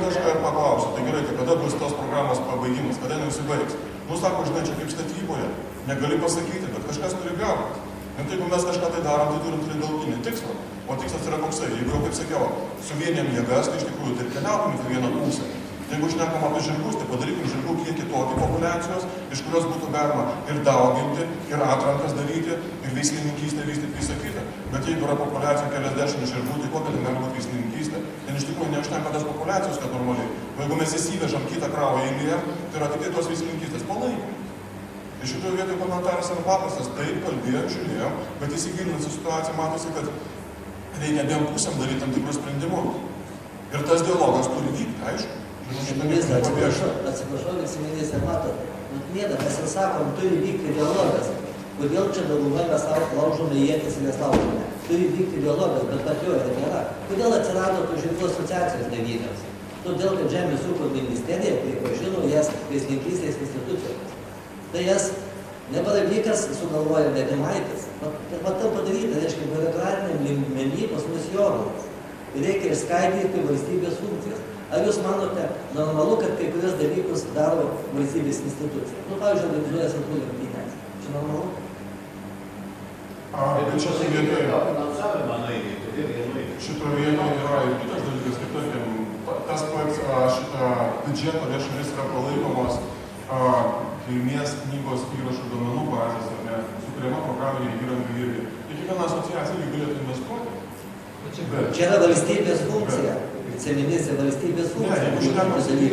kažką ir paklausė. Tai gerai, tai kada bus tos programos pabaigimas, kada nesibaigs. Sako, žinai, čia kaip statyboje. Negali pasakyti, bet kažkas turi gauti. Ir jeigu mes kažką tai darom, tai turim turėti galutinį tikslą. O tikslas yra koksai. Jeigu jau, kaip sakiau, suvienėm jėgas, tai iš tikrųjų tai keliaukim į vieną pusę. Jeigu šnekam apie žirgus, tai padarykim žirgų kiek kitokį populiacijos, iš kurios būtų galima ir dauginti, ir atrankas daryti, ir veislininkystę vystyti, visą kitą. Bet jeigu yra populiacija keliasdešimt žirgų, tai kokia tai gali būti veislininkystė? Ten iš tikrųjų neužtenka tas populiacijos, kad normaliai. O jeigu mes įsivežam kitą kravą eilėje, tai yra tik tos veislininkystės palaikymas. Ir šitoje vietoje komentaras yra paprastas. Taip, kalbėjom, žiūrėjom, bet įsigilinant į situaciją matosi, kad reikia dviem pusėm daryti tam tikrus sprendimus. Ir tas dialogas turi vykti, aišku. Atsiprašau, viceministrė, matot, mėda, mes ir sakom, turi vykti dialogas. Kodėl čia daugumai mes laužome ietis ir neslaužome? Turi vykti dialogas, bet pat jo nėra. Kodėl atsirado tų žirgų asociacijos 9? Todėl, kad Žemės ūkio ministerija pripažino jas veislininkystės institucijomis. Tai jas nebaravykas sugalvoja Degimaitis. Va tam padaryta, reiškia, biurokratiniam lygmeny pas mus jonas. Reikia išskaidyti valstybės funkcijas. Ar jūs manote normalu, kad kai kurios dalykus daro valstybės institucija? Pavyzdžiui, organizuoja sartų lenktynės. Čia normalu? Šitoje vietoje yra ir kitas dalykas, kaip tarkim, tas pats šitą biudžeto lėšomis yra palaikomos kilmės knygos įrašų duomenų bazės, ar ne, sukuriama programinė įranga irgi. Ir kiekviena asociacija irgi galėtų investuoti. Čia yra valstybės funkcija. Viceministrė valstybės funkcija. Ne, jeigu šitą pasakyti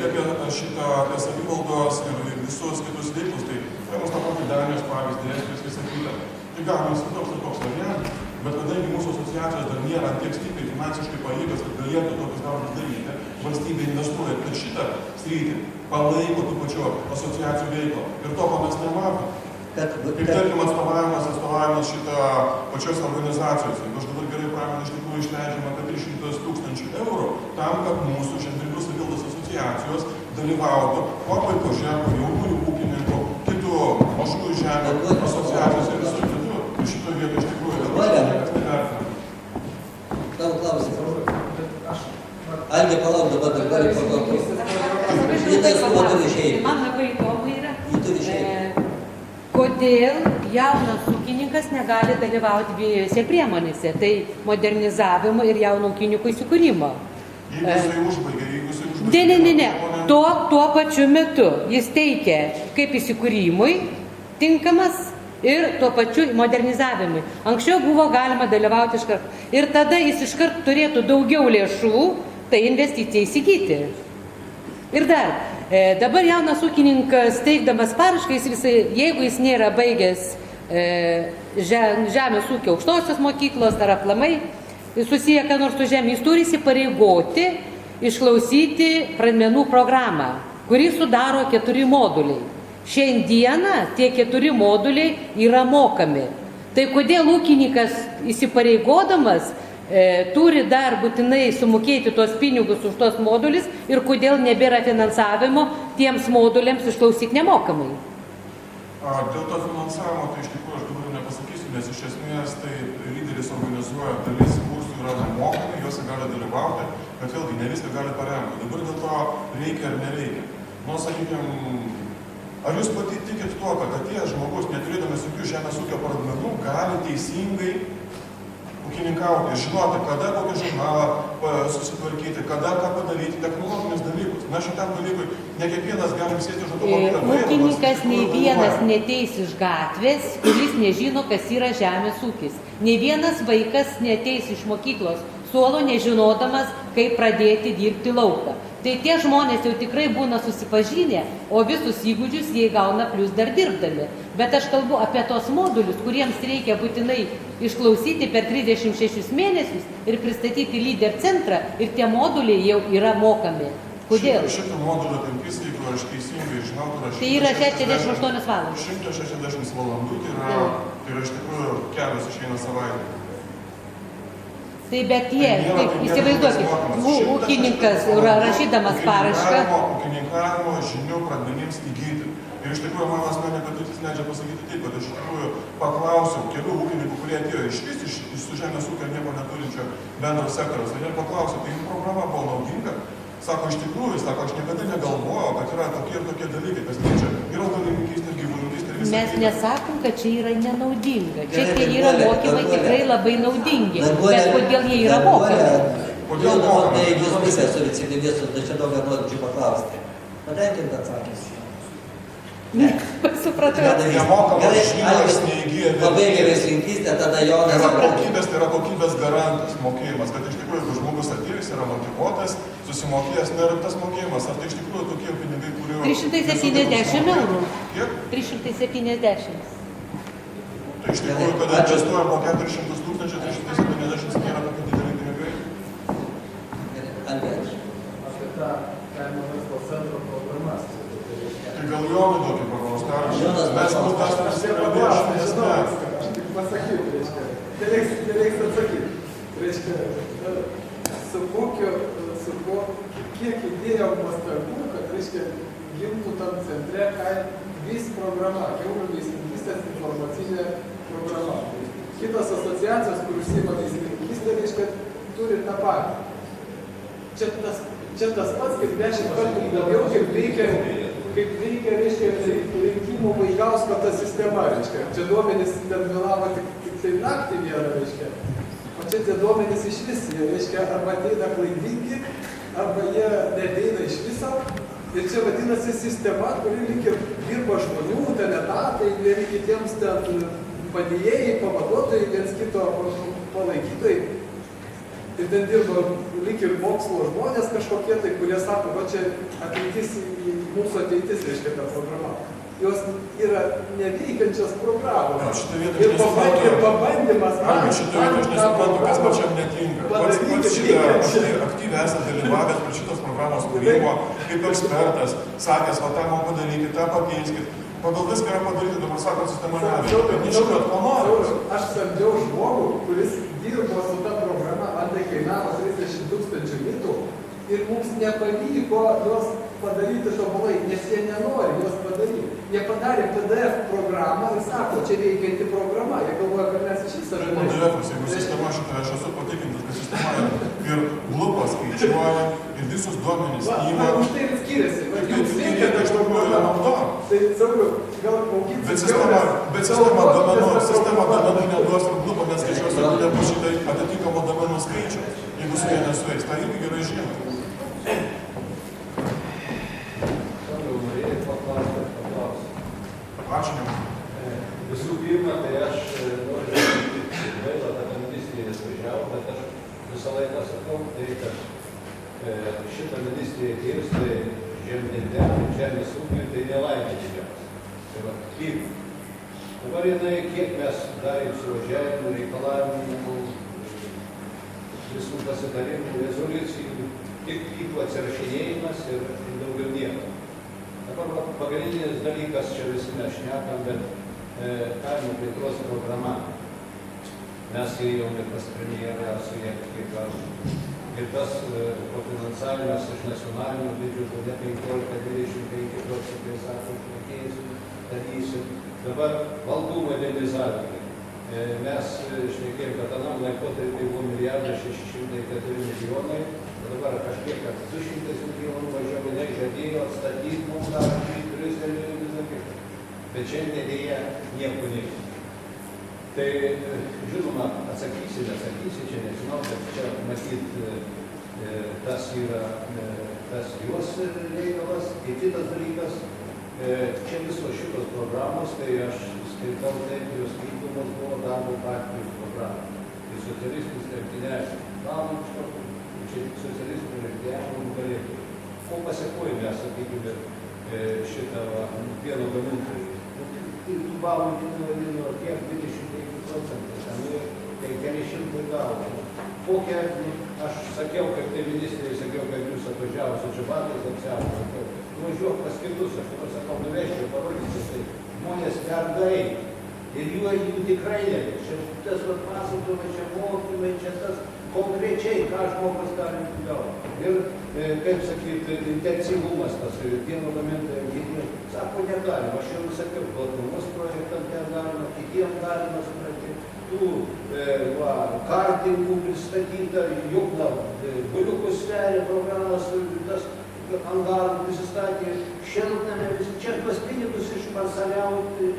apie savivaldos ir visus kitus veiklus, tai paėmus tą patį Danijos pavyzdį, Estijos visą kitą. Tai galimas toks variantas. Bet kadangi mūsų asociacijos dar nėra tiek stipriai finansiškai pajėgios, kad galėtų tokius darbus daryti, valstybė investuoja per šitą sritį, palaiko tų pačių asociacijų veiklą. Ir to, ko mes nematome. Kaip tarkim atstovavimas šitą pačios organizacijos. Jeigu aš dabar gerai pramenu, iš tikrųjų išleidžiama apie 300 000 eurų tam, kad mūsų žemdirbių savivaldos asociacijos dalyvautų Kopaipo žemų, jaunųjų ūkininkų, kitų mažųjų žemų asociacijos ir visų kitų. Ir šito vietoj iš tikrųjų niekas nevertina. Tavo klausimas. Algi, palauk dabar, gali pagalvoti. Man labai įdomu yra, Ji turi išeiti. kodėl jaunas ūkininkas negali dalyvauti dviejose priemonėse, tai modernizavimo ir jauno ūkininkų įsikūrimo. Jeigu jisai užbaigia, Ne. Tuo pačiu metu jis teikia kaip įsikūrimui tinkamas ir tuo pačiu modernizavimui. Anksčiau buvo galima dalyvauti iškart. Ir tada jis iškart turėtų daugiau lėšų, tai investicijai įsigyti. Ir dar, dabar jaunas ūkininkas teikdamas parašką, jeigu jis nėra baigęs žemės ūkio aukštosios mokyklos ar aplamai, susiję ką nors su žemė, jis turi įsipareigoti išklausyti pradmenų programą, kurį sudaro 4 moduliai. Šiandieną tie 4 moduliai yra mokami. Tai kodėl ūkininkas įsipareigodamas turi dar būtinai sumokėti tuos pinigus už tos modulius ir kodėl nebėra finansavimo tiems moduliams išklausyti nemokamai? Dėl to finansavimo, tai iš tikrųjų aš dabar nepasakysiu, nes iš esmės tai lyderis organizuoja dalis kursų yra nemokami, juose gali dalyvauti, bet vėlgi ne viską gali paremti. Dabar dėl to reikia ar nereikia. Sakykime, ar jūs pati tikit tuo, kad atėjęs žmogus, neturėdamas jokių žemės ūkio pradmenų, gali teisingai ūkininkauti ir žinoti, kada kokį žurnalą susitvarkyti, kada ką padaryti, technologinius dalykus. Na, šitam dalykui ne kiekvienas gali sėti už automobilio. Ūkininkas nei vienas neteis iš gatvės, kuris nežino, kas yra žemės ūkis. Nei vienas vaikas neteis iš mokyklos suolo nežinodamas, kaip pradėti dirbti lauką. Tai tie žmonės jau tikrai būna susipažinę, o visus įgūdžius jie gauna plus dar dirbdami. Bet aš kalbu apie tos modulius, kuriems reikia būtinai išklausyti per 36 mėnesius ir pristatyti lyder centrą, ir tie moduliai jau yra mokami. Kodėl? Šitą modulio apimtis, jeigu aš teisingai žinau, tai yra 68 valandos. 160 valandų, tai yra iš tikrųjų kelios išeina savaitę. Tai bet jie, kaip įsivaizduokit, ūkininkas rašydamas parašką. Ūkininkavimo žinių pradmenims įgyti. Ir iš tikrųjų mano asmeninė patirtis leidžia pasakyti taip, kad aš iš tikrųjų paklausiau kelių ūkininkų, kurie atėjo iš žemės ūkio nieko neturinčio bendro sektoriaus. Tai jie paklausė, tai jų programa buvo naudinga. Sako, iš tikrųjų, sako, aš niekada negalvojau, kad yra tokie ir tokie dalykai, kas liečia ir augalininkystę, ir gyvūlininkystę, ir visą. Mes nesakom, kad čia yra nenaudinga. Čia tie yra mokymai tikrai labai naudingi. Bet kodėl jie yra mokymai? Kodėl mokymai? Tai jūs pusės su viceministru, tai čia daug norinčių paklausti. Patenkinti atsakys. Supratau. Nemokamos žinios neįgyja. Labai gyvėslinkystė, tada Jonas. Tai yra kokybės garantas mokėjimas, kad iš tikrųjų, jeigu žmogus atėjus yra motyvuotas, susimokėjęs, nėra tas mokėjimas, ar tai iš tikrųjų tokie pinigai, kuriuo... 370 eurų. Kiek? 370. Tai iš tikrųjų, kada investuojam po 400 tūkstančių, 370 nėra tokie dideli pinigai. Apie tą kaimo verslo centro programas. Tai gal Jonui tokį paklausti, mes tas prisikalbėjome, nes ne. Aš tik pasakyti, reiškia. Nereiks atsakyti. Reiškia, kiek įdėjom pastangų, kad, reiškia, gimtų tam centre vis programa, kiaulių veislininkystės informacinė programa. Kitos asociacijos, kur užsiima veislininkystė, reiškia, turi tą patį. Čia tas pats, kaip 10 kartų daugiau, kaip veikia, reiškia, rinkimų Vaigausko ta sistema, reiškia. Čia duomenys ten vėlavo tik tai naktį vieną, reiškia. O čia tie duomenys iš vis, jie, reiškia, arba ateina klaidingi, arba jie neteina iš viso. Ir čia vadinasi sistema, kuri lyg ir dirba žmonių, ten etatai, vieni kitiems ten padėjėjai, pavaduotojai, viens kito palaikytojai. Ir ten dirba lyg ir mokslo žmonės kažkokie tai, kurie sako, va čia ateitis, mūsų ateitis, reiškia ta programa. Jos yra neveikiančios programos. Ir pabandymas... Šitą vietą aš nesuprantu, kas pačiam netinka. Pats šitą aktyviai esate dalyvavęs prie šitos programos kūrimo, kaip ekspertas, sakęs, va tą man padarykit, tą pakeiskit. Pagal viską yra padaryti, dabar sako, sistema neveikia. Bet nežinot, ko nori. Aš samdžiau žmogų, kuris dirbo su ta programa, man tai kainavo 30 000 litų ir mums nepavyko jos padaryti tobulai, nes jie nenori jos padaryti. Jie padarė PDF programą ir sako, čia veikianti programa. Jie galvoja, kad mes iš viso žinai. PDF-as, jeigu sistema šitą, aš esu patikintas, kad sistema ir lupas skaičiuoja, ir visus duomenys įma. Už tai ir skiriasi. Jums veikia ta programa. Tai, sakau, gal Bet sistema duomenų neduos ir lupo neskaičiuos, ir nebus šitai atitinkamo duomenų skaičių, jeigu su jie nesueis. Tai irgi gerai žinoma. Ačiū. Visų pirma, tai aš noriu gaila, kad ministrijas važiavo, bet aš visą laiką sakau, tai kad šitą ministriją kirs, tai žemės ūkiui, tai nelaimė didžiausia. Tai va, pirma. Dabar jinai, kiek mes darėm suvažiavimų, reikalavimų, visų pasitarimų, rezoliucijų, tik vyko atsirašinėjimas ir daugiau nieko. Dabar pagrindinis dalykas, čia visi mes šnekam, bet kaimo plėtros programa. Mes ėjom ir pas premjerą su jie kaip aš. Ir tas kofinansavimas iš nacionalinio biudžeto, ne 15-25 procentai, sako, mokėjusiu, darysim. Dabar valdų modernizavimai. Mes šnekėjom, kad anam laikotarpiai buvo 1,604 milijonai. Dabar kažkiek, kad 200 milijonų važiavo, žadėjo atstatyti mums dar į Briuselį ir visą kitą. Bet šiandien dėja nieko nėra. Tai, žinoma, atsakysi, čia nežinau, bet čia matyt, tas yra tas jos reikalas. Ir kitas dalykas, čia visos šitos programos, tai aš skaitau taip, jos vykdomos buvo darbo partijos programos. Visų socialistinis lenktyniavimas. Gaunam iš karto, čia tik socialistinio lenktyniavimo nugalėtojai. Ko pasiekoja mes, sakykime, šitą pieno gamintojai? Tų balų vadino kiek 25%, tai keli šimtai gavo. Kokią, aš sakiau, kaip tai ministrė, sakiau, kad jūs atvažiavo su Čiabatais apsiavo, važiuok pas kitus, aš dabar sakau, nuvežčiau, parodysiu, tai žmonės vergai. Ir jų tikrai nėra. Čia tas pasakojama, čia mokymai, čia tas konkrečiai, ką žmogus gali gauti. Ir, kaip sakyti, intensyvumas tas pieno gamintojų, sako, negalima. Aš jau sakiau, platanos projektam ten galima, kitiem galima suprasti. Tų kartingų pristatyta, juk buliukus sveria programas, tas angarų prisistatė, šiltname, čia tuos pinigus išparsaliauti,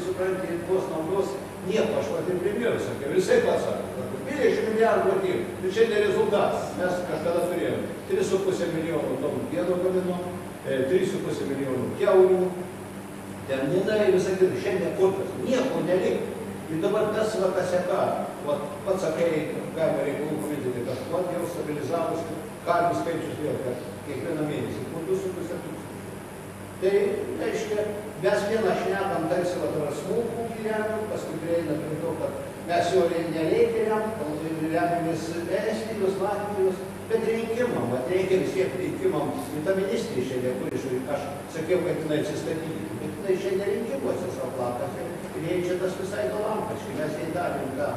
supranti, tos naudos nieko, aš pat ir premjeras sakė, visai pasakė, 20 milijardų atėjo, ir čia ne rezultatas, mes kažkada turėjome 3,5 milijonų tonų pieno gaminom, 3,5 milijonų kiaulių, ten nina ir visai kitai, šiandien kurtas, nieko neliko. Ir dabar tas vakaseka, pats sakai, kaimo reikalų komitete, kažkuo jau stabilizavus, karvių skaičius vėl, kad kiekvieną mėnesį, po 2,5 tūkstančių. Tai, reiškia, mes vieną šnekam tarsi smulkų gyvenimą, paskui prieina prie to, kad mes jo nereikia remiamės Estijos, Latvijos, bet rinkimam, reikia vis tiek rinkimam. Ir ta ministrė šiandien, kuri aš sakiau, kad jinai atsistatyti, bet jinai šiandien rinkimuose savo plakate. Ir jie čia tas visai galamkaškai, mes jai davėm tą,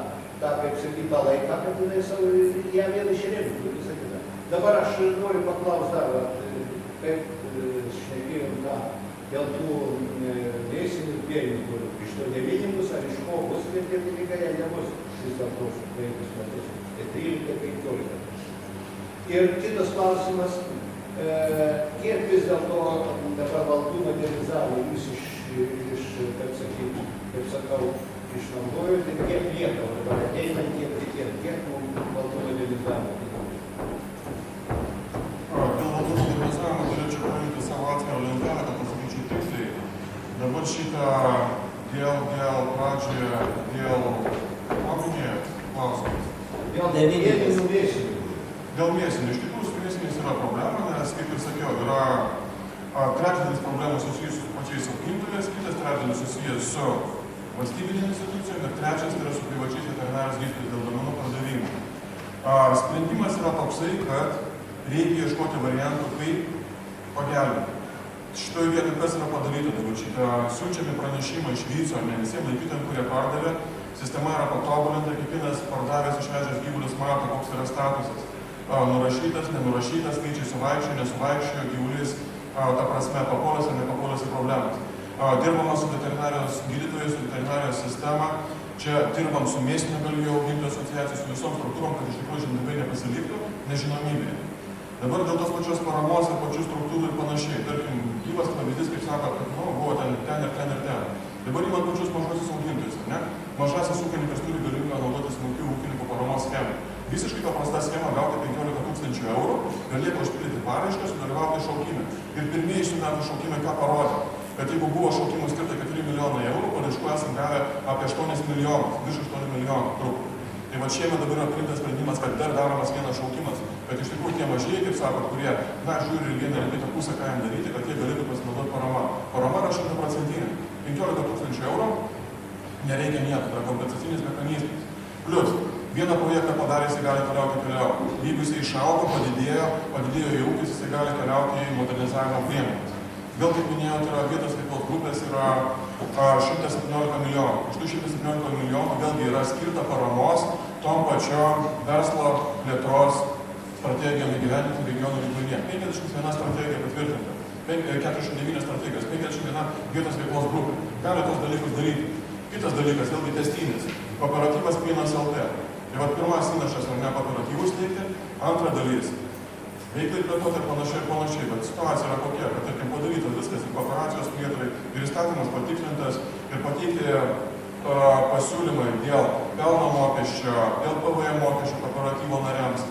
kaip sakyti, tą laiką, kad jinai savo, ją vėl išremtų, visą kitą. Dabar aš noriu paklausti dar, kaip šnekėjom tą, dėl tų mėsinių pieninių, kur iš to devynimus ar iš ko bus, bet tie pinigai nebus vis dėlto už 5 metus, tai 13-15. Ir kitas klausimas, kiek vis dėlto dabar valdų modernizavo jūs iš kaip sakyti, kaip sakau, išnaudojo, tai kiek lieka, dabar ateina, kiek mums valdų modernizavo. Dėl valdų modernizavimo galėčiau paimti savo atskirą lentelę, kad pasakyčiau tiksliai. Dabar šitą dėl pradžioje, dėl paminėjo klausimas. Dėl mėsinių mėsinių. Dėl mėsinių. Iš tikrųjų, su mėsiniais yra problema, nes, kaip ir sakiau, yra trečdalis problemų susijusių su pačiais augintojais, kitas trečdalis susijęs su valstybinėmis institucijom ir trečias yra su privačiais veterinarijos gydytojais dėl duomenų pardavimų. Sprendimas yra toksai, kad reikia ieškoti variantų, kaip pagelbėti. Šitoje vietoje kas yra padaryta, dabar šitą siunčiami pranešimą iš vyco, ne visiems laikytojams, kurie pardavė, sistema yra patobulinta, kiekvienas pardavęs išvežęs gyvulius mato, koks yra statusas. Nurašytas, nenurašytas, skaičiai suvaikščiojo, nesuvaikščiojo, gyvulys, ta prasme, papuolęs ar nepapuolęs į problemas. Dirbama su veterinarijos gydytojais, su veterinarijos sistema, čia dirbam su mėsinių galvijų augintojų asociacijos, su visom struktūrom, kad iš tikrųjų žemdirbiai nepasiliktų nežinomybėje. Dabar dėl tos pačios paramos ir pačių struktūrų ir panašiai. Tarkim, gyvas pavyzdys, kaip sako, kad buvo ten ir ten. Dabar įman pačius mažuosius augintojus, ne? Mažasis ūkininkas turi galimybę naudoti smulkių ūkininkų paramos schemą. Visiškai paprasta schema gauti 15 000 eurų ir lieka užpildyti paraišką, sudalyvauti šaukime. Ir pirmieji šių metų šaukimai ką parodė? Kad jeigu buvo šaukimų skirta 4 milijonai eurų, paraiškų esam gavę apie 8 milijonus, virš 8 milijonų trūkų. Tai va šiemet dabar yra priimtas sprendimas, kad dar daromas vienas šaukimas. Bet iš tikrųjų tie mažieji, kaip sakot, kurie, žiūri ir vieną ir kitą pusę, ką jam daryti, kad jie galėtų pasinaudoti parama. Parama yra 100%. 15 000 eurų nereikia nieko, tai yra kompensacinis mechanizmas. Plius, vieną projektą padaręs, jis gali keliauti. Jeigu jis išaugo, padidėjo į ūkis, jis gali keliauti į modernizavimo priemonės. Vėl, kaip minėjau, tai yra vietos veiklos grupės yra 117 milijonų. Iš tų 117 milijonų vėlgi yra skirta paramos tom pačiom verslo plėtros strategijom įgyvendinti regionų lygmenyje. 51 strategija patvirtinta, 49 strategijos, 51 vietos veiklos grupė. Gali tos dalykus daryti. Kitas dalykas, vėlgi tęstinis. Kooperatyvas Pienas LT. Tai va pirmas įnašas ar ne kooperatyvus teikti, antra dalis. Veiklai plėtoti ir panašiai, bet situacija yra kokia, kad tarkim padarytas viskas ir kooperacijos plėtrai, ir įstatymas patikslintas, ir pateikti pasiūlymai dėl pelno mokesčio, dėl PVM mokesčio kooperatyvo nariams.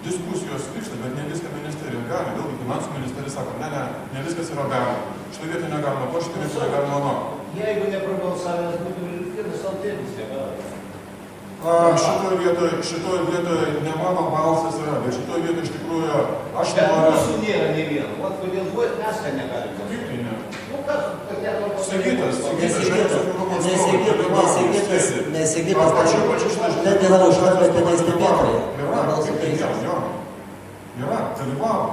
Diskusijos vyksta, bet ne viską ministerija gali. Vėlgi finansų ministerija sako, ne viskas yra galima. Šitą vietą negalima to, šitą vietą negalima nuo. Jeigu neprabalsavęs būtų ir Pienas LT viską gali. Šitoj vietoje ne mano balsas yra, bet šitoj vietoje iš tikrųjų aš Bet noriu... mūsų nėra nei vieno. Vat kodėl mes ten negalim Kaip balsuoti. tai ne? Nu kas, tokia nors... Sigitas, Žemės ūkio rūmų atstovai Nesigitas, ten yra aušra, bet tenai stebėtojai. Yra, dalyvavo.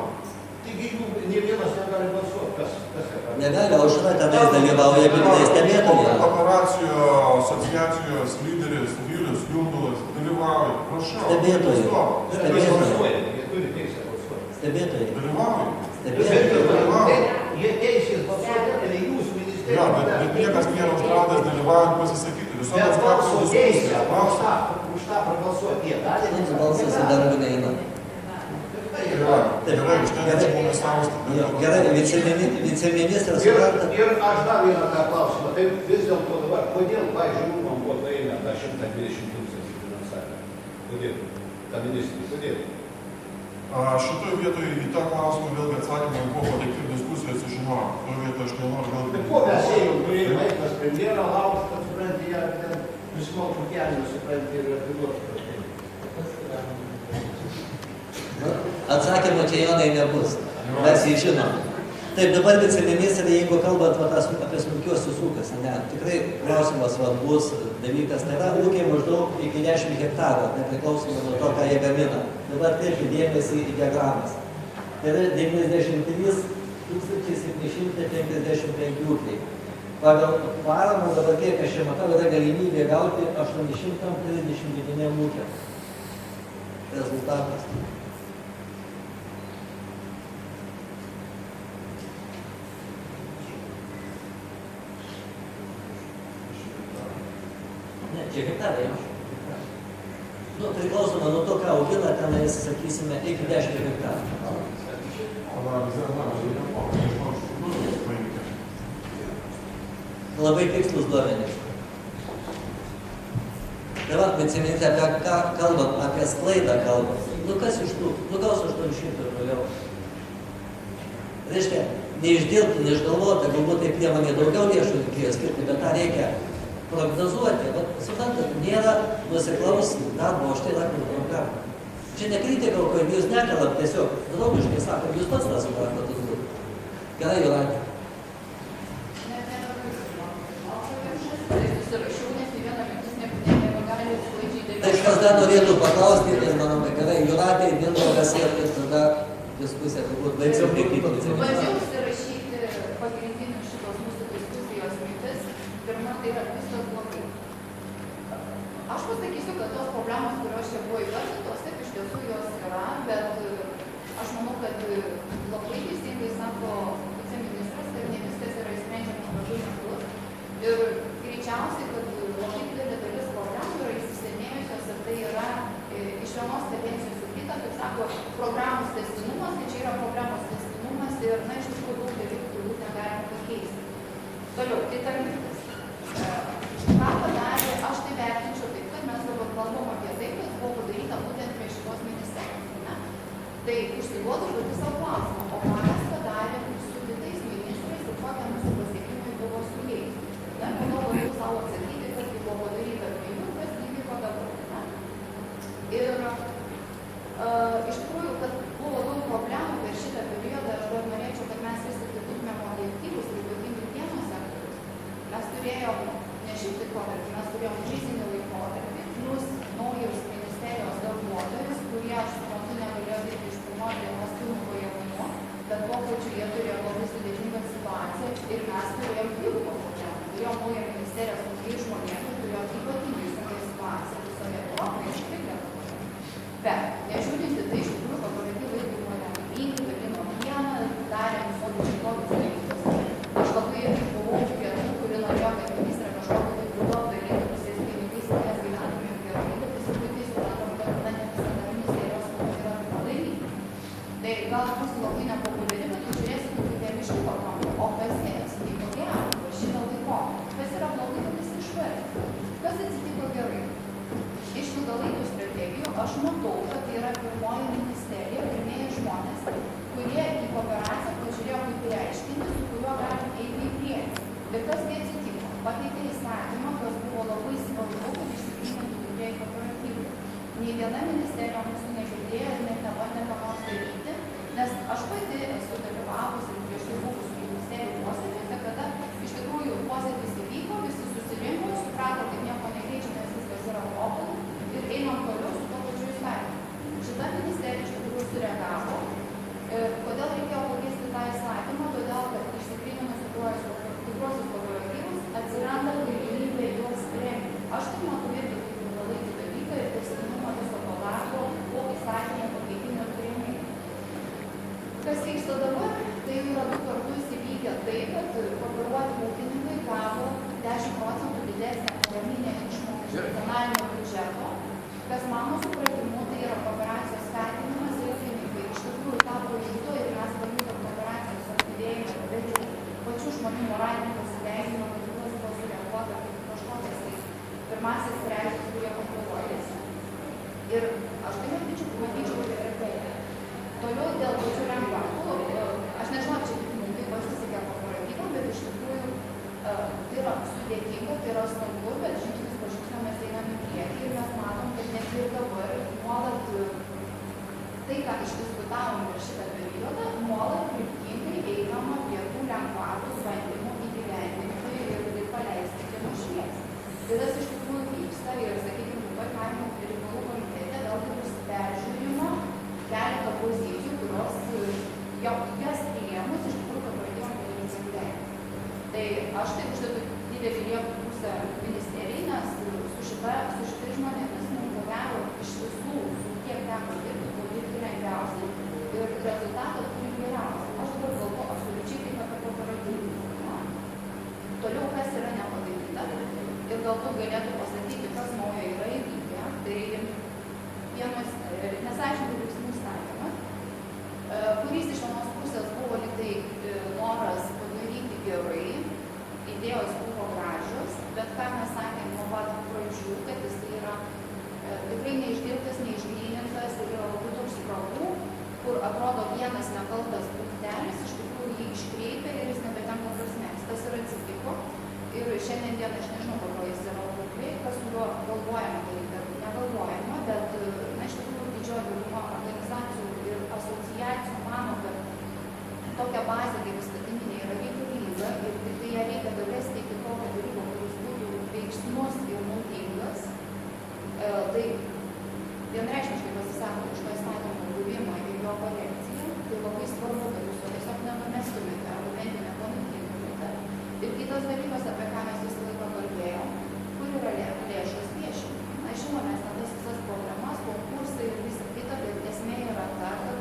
Taigi jų nei vienas negali balsuoti. Kas yra? Negali, aušra tenai dalyvauja, bet tenai stebėtojai. Operacijų asociacijos lyderis Vilius Jundulas dalyvauja. Prašau. Stebėtojai. Jie balsuoja, jie turi teisę balsuoti. Stebėtojai. Dalyvauja. Stebėtojai. Jie teisės balsuoti, tai jūs Ja, ministerija. bet niekas nėra uždraudęs dalyvaujant pasisakyti. Visuomet Bet balso skatina teisę, diskusiją. už tą prabalsuoti, jie gali. Mums balsas į darbą neina. Yra, gerai, užtenka mumis sausti. Gerai, viceministras supranta. Ir aš dar vieną tą klausimą. Tai vis dėlto dabar, kodėl, pavyzdžiui, man buvo paėmę tą 120 tūkstančių finansavimą? Kodėl? Ta ministrė, kodėl? Šitoj vietoje į tą klausimą vėlgi atsakymai buvo pateikti ir diskusijos sužinojo. Šitoj vietoje aš nenoriu Tai vėlgi... ko mes ėjom, turėjome eiti pas premjerą, laukti, kad supranti, ją ten nusimautų kelių, supranti, ir atiduoti. Atsakymo čia Jonai nebus. Mes jį žinom. Taip, dabar viceministrė, jeigu kalbant apie smulkiuosius ūkius, ne, tikrai klausimas svarbus dalykas. Tai yra ūkiai maždaug iki 10 hektarų, nepriklausomai nuo to, ką jie gamina. Dabar taip dėmesį į diagramas. Tai yra 93 755 ūkiai. Pagal paramą dabar kiek aš čia matau, yra galimybė gauti 839 ūkiam. Rezultatas. Ne, čia hektarai jau. Nu, priklausoma nuo to, ką augina, tenais, sakysime, iki 10 hektarų. Labai tikslus duomenys. Dabar, viceministrė, apie ką kalbam, apie sklaidą kalbam. Nu, kas iš tų? Nu, gaus 800 ir toliau. Reiškia, neišdirbti, neišgalvoti, galbūt tai priemonė daugiau lėšų reikėjo skirti, bet tą reikia prognozuoti. Bet, suprantat, nėra nusiklaus darbo, o štai yra programa. Čia ne kritika, kad jūs nekalbat, tiesiog draugiškai sakom, jūs pats tą suprantat. Gerai, Jūratė. Tai kas dar norėtų paklausti, ir manau, kad gerai, Jūratė, Mindaugas ir tada diskusija turbūt baigsim kaip Bandžiau užsirašyti pagrindinius šitos mūsų diskusijos mintis. Pirma, tai yra viskas blogai. Aš pasakysiu, kad tos problemos, kurios čia buvo įvardytos, taip iš tiesų jos yra, bet aš manau, kad labai teisingai sako viceministras, kad ne viskas yra įsprendžiama mažai metus. Ir greičiausiai, kad labai didelė dalis problemų yra įsisenėjusios ir tai yra iš vienos tendencijos į kitą, kaip sako, programos tęstinumas, tai čia yra programos tęstinumas ir, na, iš tikrųjų daug dalykų turbūt negalima pakeisti. Toliau, kita mintis. Ką padarė, aš tai vertinčiau taip, kad mes dabar kalbam apie tai, kas buvo padaryta būtent prie šitos ministerijos. Ne? Tai užsiduodu pati savo klausimą, o ką mes padarėm su kitais ministrais ir kokie mūsų pasiekimai buvo su jais. Na, manau, galiu savo atsakyti, kas buvo padaryta prie jų, kas įvyko dabar. Ne? Ir iš tikrųjų, kad buvo daug problemų per šitą periodą, aš dar norėčiau, kad mes vis tik būtumėm objektyvūs, ypatingai pieno sektorius. Mes turėjom, ne šiaip laikotarpį, mes turėjom krizinį laikotarpį, plus naujus ministerijos darbuotojus, kurie, aš suprantu, negalėjo dirbti iš pirmos dienos pilnų pajamų, bet tuo pačiu jie turėjo labai sudėtingą situaciją ir mes turėjom dvigubą problemą. Turėjom naują ministeriją su naujais žmonėmis, turėjom ypatingai sunkią situaciją visoje Europoje, iš tikrųjų. Bet, nežiūrinti tai, iš tikrųjų, kooperatyvai buvo nelaimingi, dalino pieną, darė visokius šitokius dalykus. Aš labai buvau prie tų, kuri norėjo, kad ministrė kažkokį tai būdu apdarytų visais pinigais, nes gyventumėm gerai, bet visi puikiai supratom, kad na, ne visada ministerijos yra laimingi. Tai gal būsiu labai nepopuliari, bet žiūrėsim truputėlį iš kito kampo. O kas jie atsitiko gero šitą laikotarpį? Kas yra blogai, kad jis išvardė? Kas atsitiko gerai? Iš ilgalaikių strategijų aš matau, kad tai yra pirmoji ministerija, pirmieji žmonės, kurie į kooperaciją pažiūrėjo kaip reiškinį, su kuriuo galim eiti į priekį. Ir kas gi atsitiko? Pakeitė įstatymą, kas buvo labai svarbu, kad išsigrynintų tikrieji kooperatyvai. viena ministerija mūsų negirdėjo ir net nebandė ką nors daryti, nes aš pati esu dalyvavusi ir prieš tai buvusių ministerijų posėdžiuose, kada iš tikrųjų posėdis įvyko, visi susirinko, suprato, kad nieko nekeičia, nes viskas yra tobula ir einam toliau su to pačiu įstatymu. Šita ministerija iš tikrųjų sureagavo. Kodėl reikėjo pakeisti tą įstatymą? Todėl, kad išsigryninus tikruosius kooperatyvus atsiranda galimybė juos remti. Aš tai matau irgi kaip ilgalaikį dalyką ir tęstinumą viso to darbo po įstatymo pakeitimo ir priėmimo. Kas vyksta dabar, tai yra 2 kartus įvykę tai, kad kooperuoti ūkininkai gavo 10% didesnę paraminę išmoką iš nacionalinio biudžeto, kas mano supratimu tai yra kooperacijos skatinimas ir ūkininkai iš tikrųjų tapo žudo ir mes pajutom kooperacijos suaktyvėjimą, bet pačių žmonių moralinį pasitenkinimą, kad juos buvo sureaguota kaip kažkokias tai pirmasis reikštis, kurie konkuruojasi. Ir aš tai matyčiau tai. Toliau dėl pačių lengvatų, aš nežinau, čia kaip pasisekė kooperatyvam, bet iš tikrųjų tai yra sudėtinga, tai yra sunku, bet žingsnis po žingsnio mes einam į priekį ir mes matom, kad net ir dabar nuolat tai, ką išdiskutavom per šitą periodą, nuolat kryptingai einama prie tų lengvatų bandymų įgyvendinti ir paleisti iki nušvies. Tai tas iš tikrųjų vyksta ir, sakykime, dabar kaimo reikalų komitete vėlgi bus peržiūrima keletą pozicijų, kurios jau jas priėmus iš tikrųjų kooperatyvam galėtų įgyvendinti. Tai aš taip uždedu didelį liepų pusę ministerijai, nes su šitais žmonėmis mums ko gero iš visų, su kiek teko dirbti lengviausiai ir rezultatą turi geriausiai. Aš dabar galvoju absoliučiai kaip apie kooperatyvą. Toliau kas yra nepadaryta ir galbūt galėtų pasakyti, kas naujo yra įvykę. Tai vienas nesąžiningų veiksmų įstatymas, kuris iš vienos pusės buvo lyg tai noras padaryti gerai, idėjos buvo gražios, bet ką mes sakėm nuo pat pradžių, kad jis yra tikrai neišdirbtas, neišgrynintas ir yra labai daug spragų, kur atrodo vienas nekaltas punktelis, iš tikrųjų jį iškreipia ir jis nebetenka prasmės. Tas ir atsitiko. Ir šiandien dieną aš nežinau, kokio jis yra būklė, kas su juo galvojama daryti ar negalvojama, bet iš tikrųjų didžioji dauguma organizacijų ir asociacijų mano, kad tokia bazė kaip įstatyminė yra reikalinga ir tik tai ją reikia davesti iki tokio dalyko, kuris būtų veiksmus ir naudingas. Tai vienreikšmiškai pasisako iš to įstatymo buvimą ir jo korekciją, tai labai svarbu, kad jūs tiesiog nenumestumėte argumentinę panaikintumėte. Ir kitas dalykas, apie ką mes visą laiką kalbėjom, kur yra lėšos viešinimui. Na, žinoma, mes tas visas programas, konkursai ir visa kita, bet esmė yra ta, kad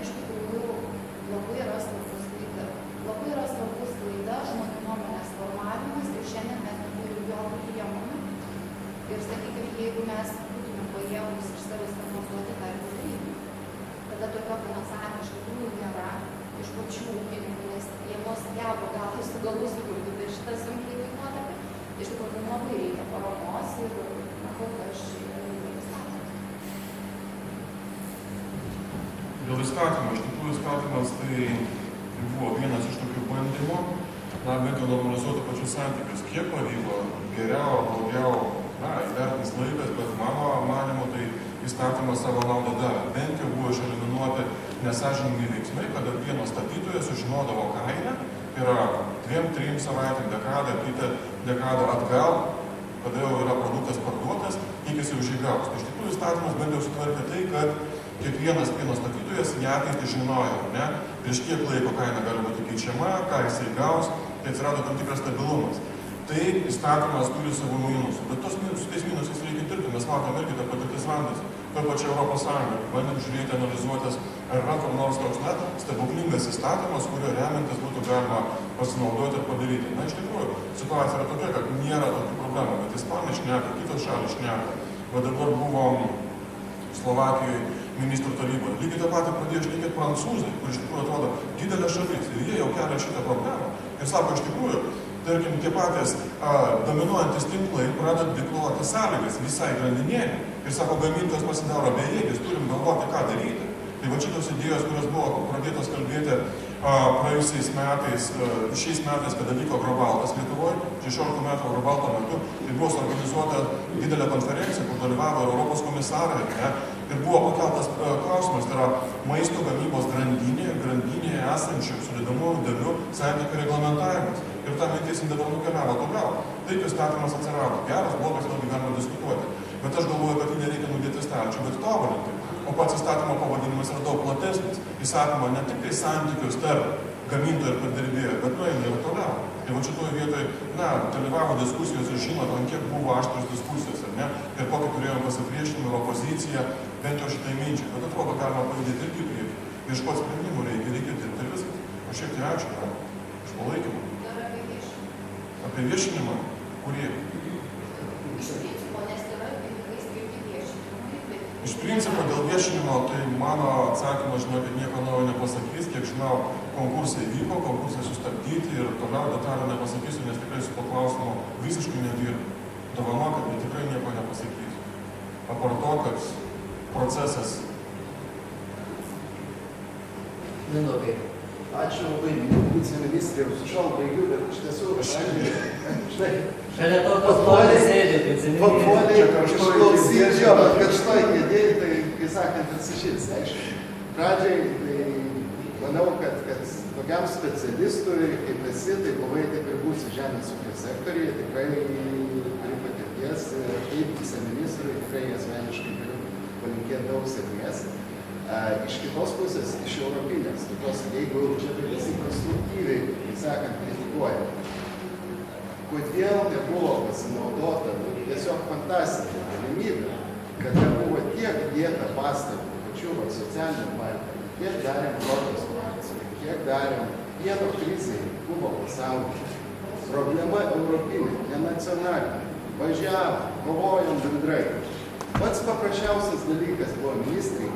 iš tikrųjų labai yra svarbus klaida. Labai yra svarbus klaida žmonių nuomonės formavimas ir šiandien mes neturim jokių priemonių. Ir sakykime, jeigu mes būtume pajėgus iš savęs finansuoti tą ir padaryti, tada tokio finansavimo iš tikrųjų nėra iš pačių ūkininkų, nes jie vos gebo gal įsigalus įkurti, bet šitą sunkiai laikotarpį, iš tikrųjų labai reikia paramos ir kol kas įstatymas. Dėl įstatymo, iš tikrųjų įstatymas tai buvo vienas iš tokių bandymų, bent jau normalizuoti pačius santykius, kiek pavyko, geriau, blogiau, įvertins laikas, bet mano manimu tai įstatymas savo naudą davė. Bent jau buvo išeliminuoti nesąžiningi veiksmai, kada pieno statytojas sužinodavo kainą, tai yra 2-3 savaitėm dekadą, kitą dekadą atgal, kada jau yra produktas parduotas, kiek jis jau žigaus. Tai iš tikrųjų įstatymas bent jau sutvarkė tai, kad kiekvienas pieno statytojas į ateitį žinojo, ne? Prieš kiek laiko kaina gali būti keičiama, ką jisai gaus, tai atsirado tam tikras stabilumas. Tai įstatymas turi savo minusų, bet su tais minusais reikia dirbti, mes matom irgi, kad patirtis randasi. Toj pačiai Europos Sąjungoje, bandėm žiūrėti, analizuotis, ar yra kam nors toks stebuklingas įstatymas, kurio remiantis būtų galima pasinaudoti ir padaryti. Na, iš tikrųjų, situacija yra tokia, kad nėra tokių problemų, bet Ispanija šneka, kitos šalis šneka. O dabar buvom Slovakijoje ministrų taryboje. Lygiai tą patį pradėjo šnekėti prancūzai, kur iš tikrųjų atrodo didelė šalis. Ir jie jau kelia šitą problemą. Ir sako, iš tikrųjų, tarkim, tie patys dominuojantis tinklai pradeda diktuoti sąlygas visai grandinėlį. Ir sako, gamintojas pasidaro bejėgis, turim galvoti, ką daryti. Tai va šitos idėjos, kurios buvo pradėtos kalbėti praėjusiais metais, šiais metais, kada vyko Agrobaltas Lietuvoje, 16 metų Agrobalto metu, tai buvo suorganizuota didelė konferencija, kur dalyvavo Europos komisarai, ne, ir buvo pakeltas klausimas, tai yra maisto gamybos grandinėje esančių sudedamųjų dalių santykių reglamentavimas. Ir ta mintis dabar nukeliavo toliau. Taip įstatymas atsirado. Geras, blogas, vėlgi galima diskutuoti. Bet aš galvoju, kad jį nereikia nudėti stalčių, bet tobulinti. O pats įstatymo pavadinimas yra daug platesnis. Jis apima ne tik tai santykius tarp gamintojo ir perdirbėjo, bet nueina ir toliau. Ir va šitoje vietoje, dalyvavo diskusijos ir žinot, ant kiek buvo aštrios diskusijos, ar ne? Ir kokį turėjom pasipriešinimą ir opoziciją, bent jau šitai minčiai. Bet atrodo, galima pajudėti irgi prieki. Ieškoti sprendimų reikia dirbti ir viskas. O šiaip tai ačiū, už palaikymą. Apie viešinimą, kurie? Iš principo dėl viešinimo, tai mano atsakymas, žinokit, nieko naujo nepasakys. Kiek žinau, konkursai vyko, konkursai sustabdyti ir toliau detalių nepasakysiu, nes tikrai su paklausimu visiškai nedirbu. Dovanokit, bet tikrai nieko nepasakysiu. Apart to, kad procesas. Mindaugai. Ačiū labai, viceministrė, užsišau baigiu, bet iš tiesų, štai, Šalia to, kas puolė sėdė, viceministrė. papuolė išklausyti, jo, bet kad štai kėdėjai, tai, kai sakant, atsišils. Aišku, pradžiai, tai manau, kad tokiam specialistui, kaip esi, tai buvai taip ir būsi žemės ūkio sektoriuje, tikrai turi patirties, kaip viceministrui, tikrai asmeniškai turiu palinkėti daug sėkmės. Iš kitos pusės, iš europinės, tokios, jeigu čia visi konstruktyviai, kaip sakant, kritikuoja, kodėl nebuvo pasinaudota tiesiog fantastinė galimybė, kad nebuvo tiek dėta pastangų pačių socialinių partnerių, kiek darėm protesto akcijų, kiek darėm pieno krizai, buvo pasaulyje. Problema europinė, ne nacionalinė. Važiavom, kovojom bendrai. Pats paprasčiausias dalykas buvo ministrai.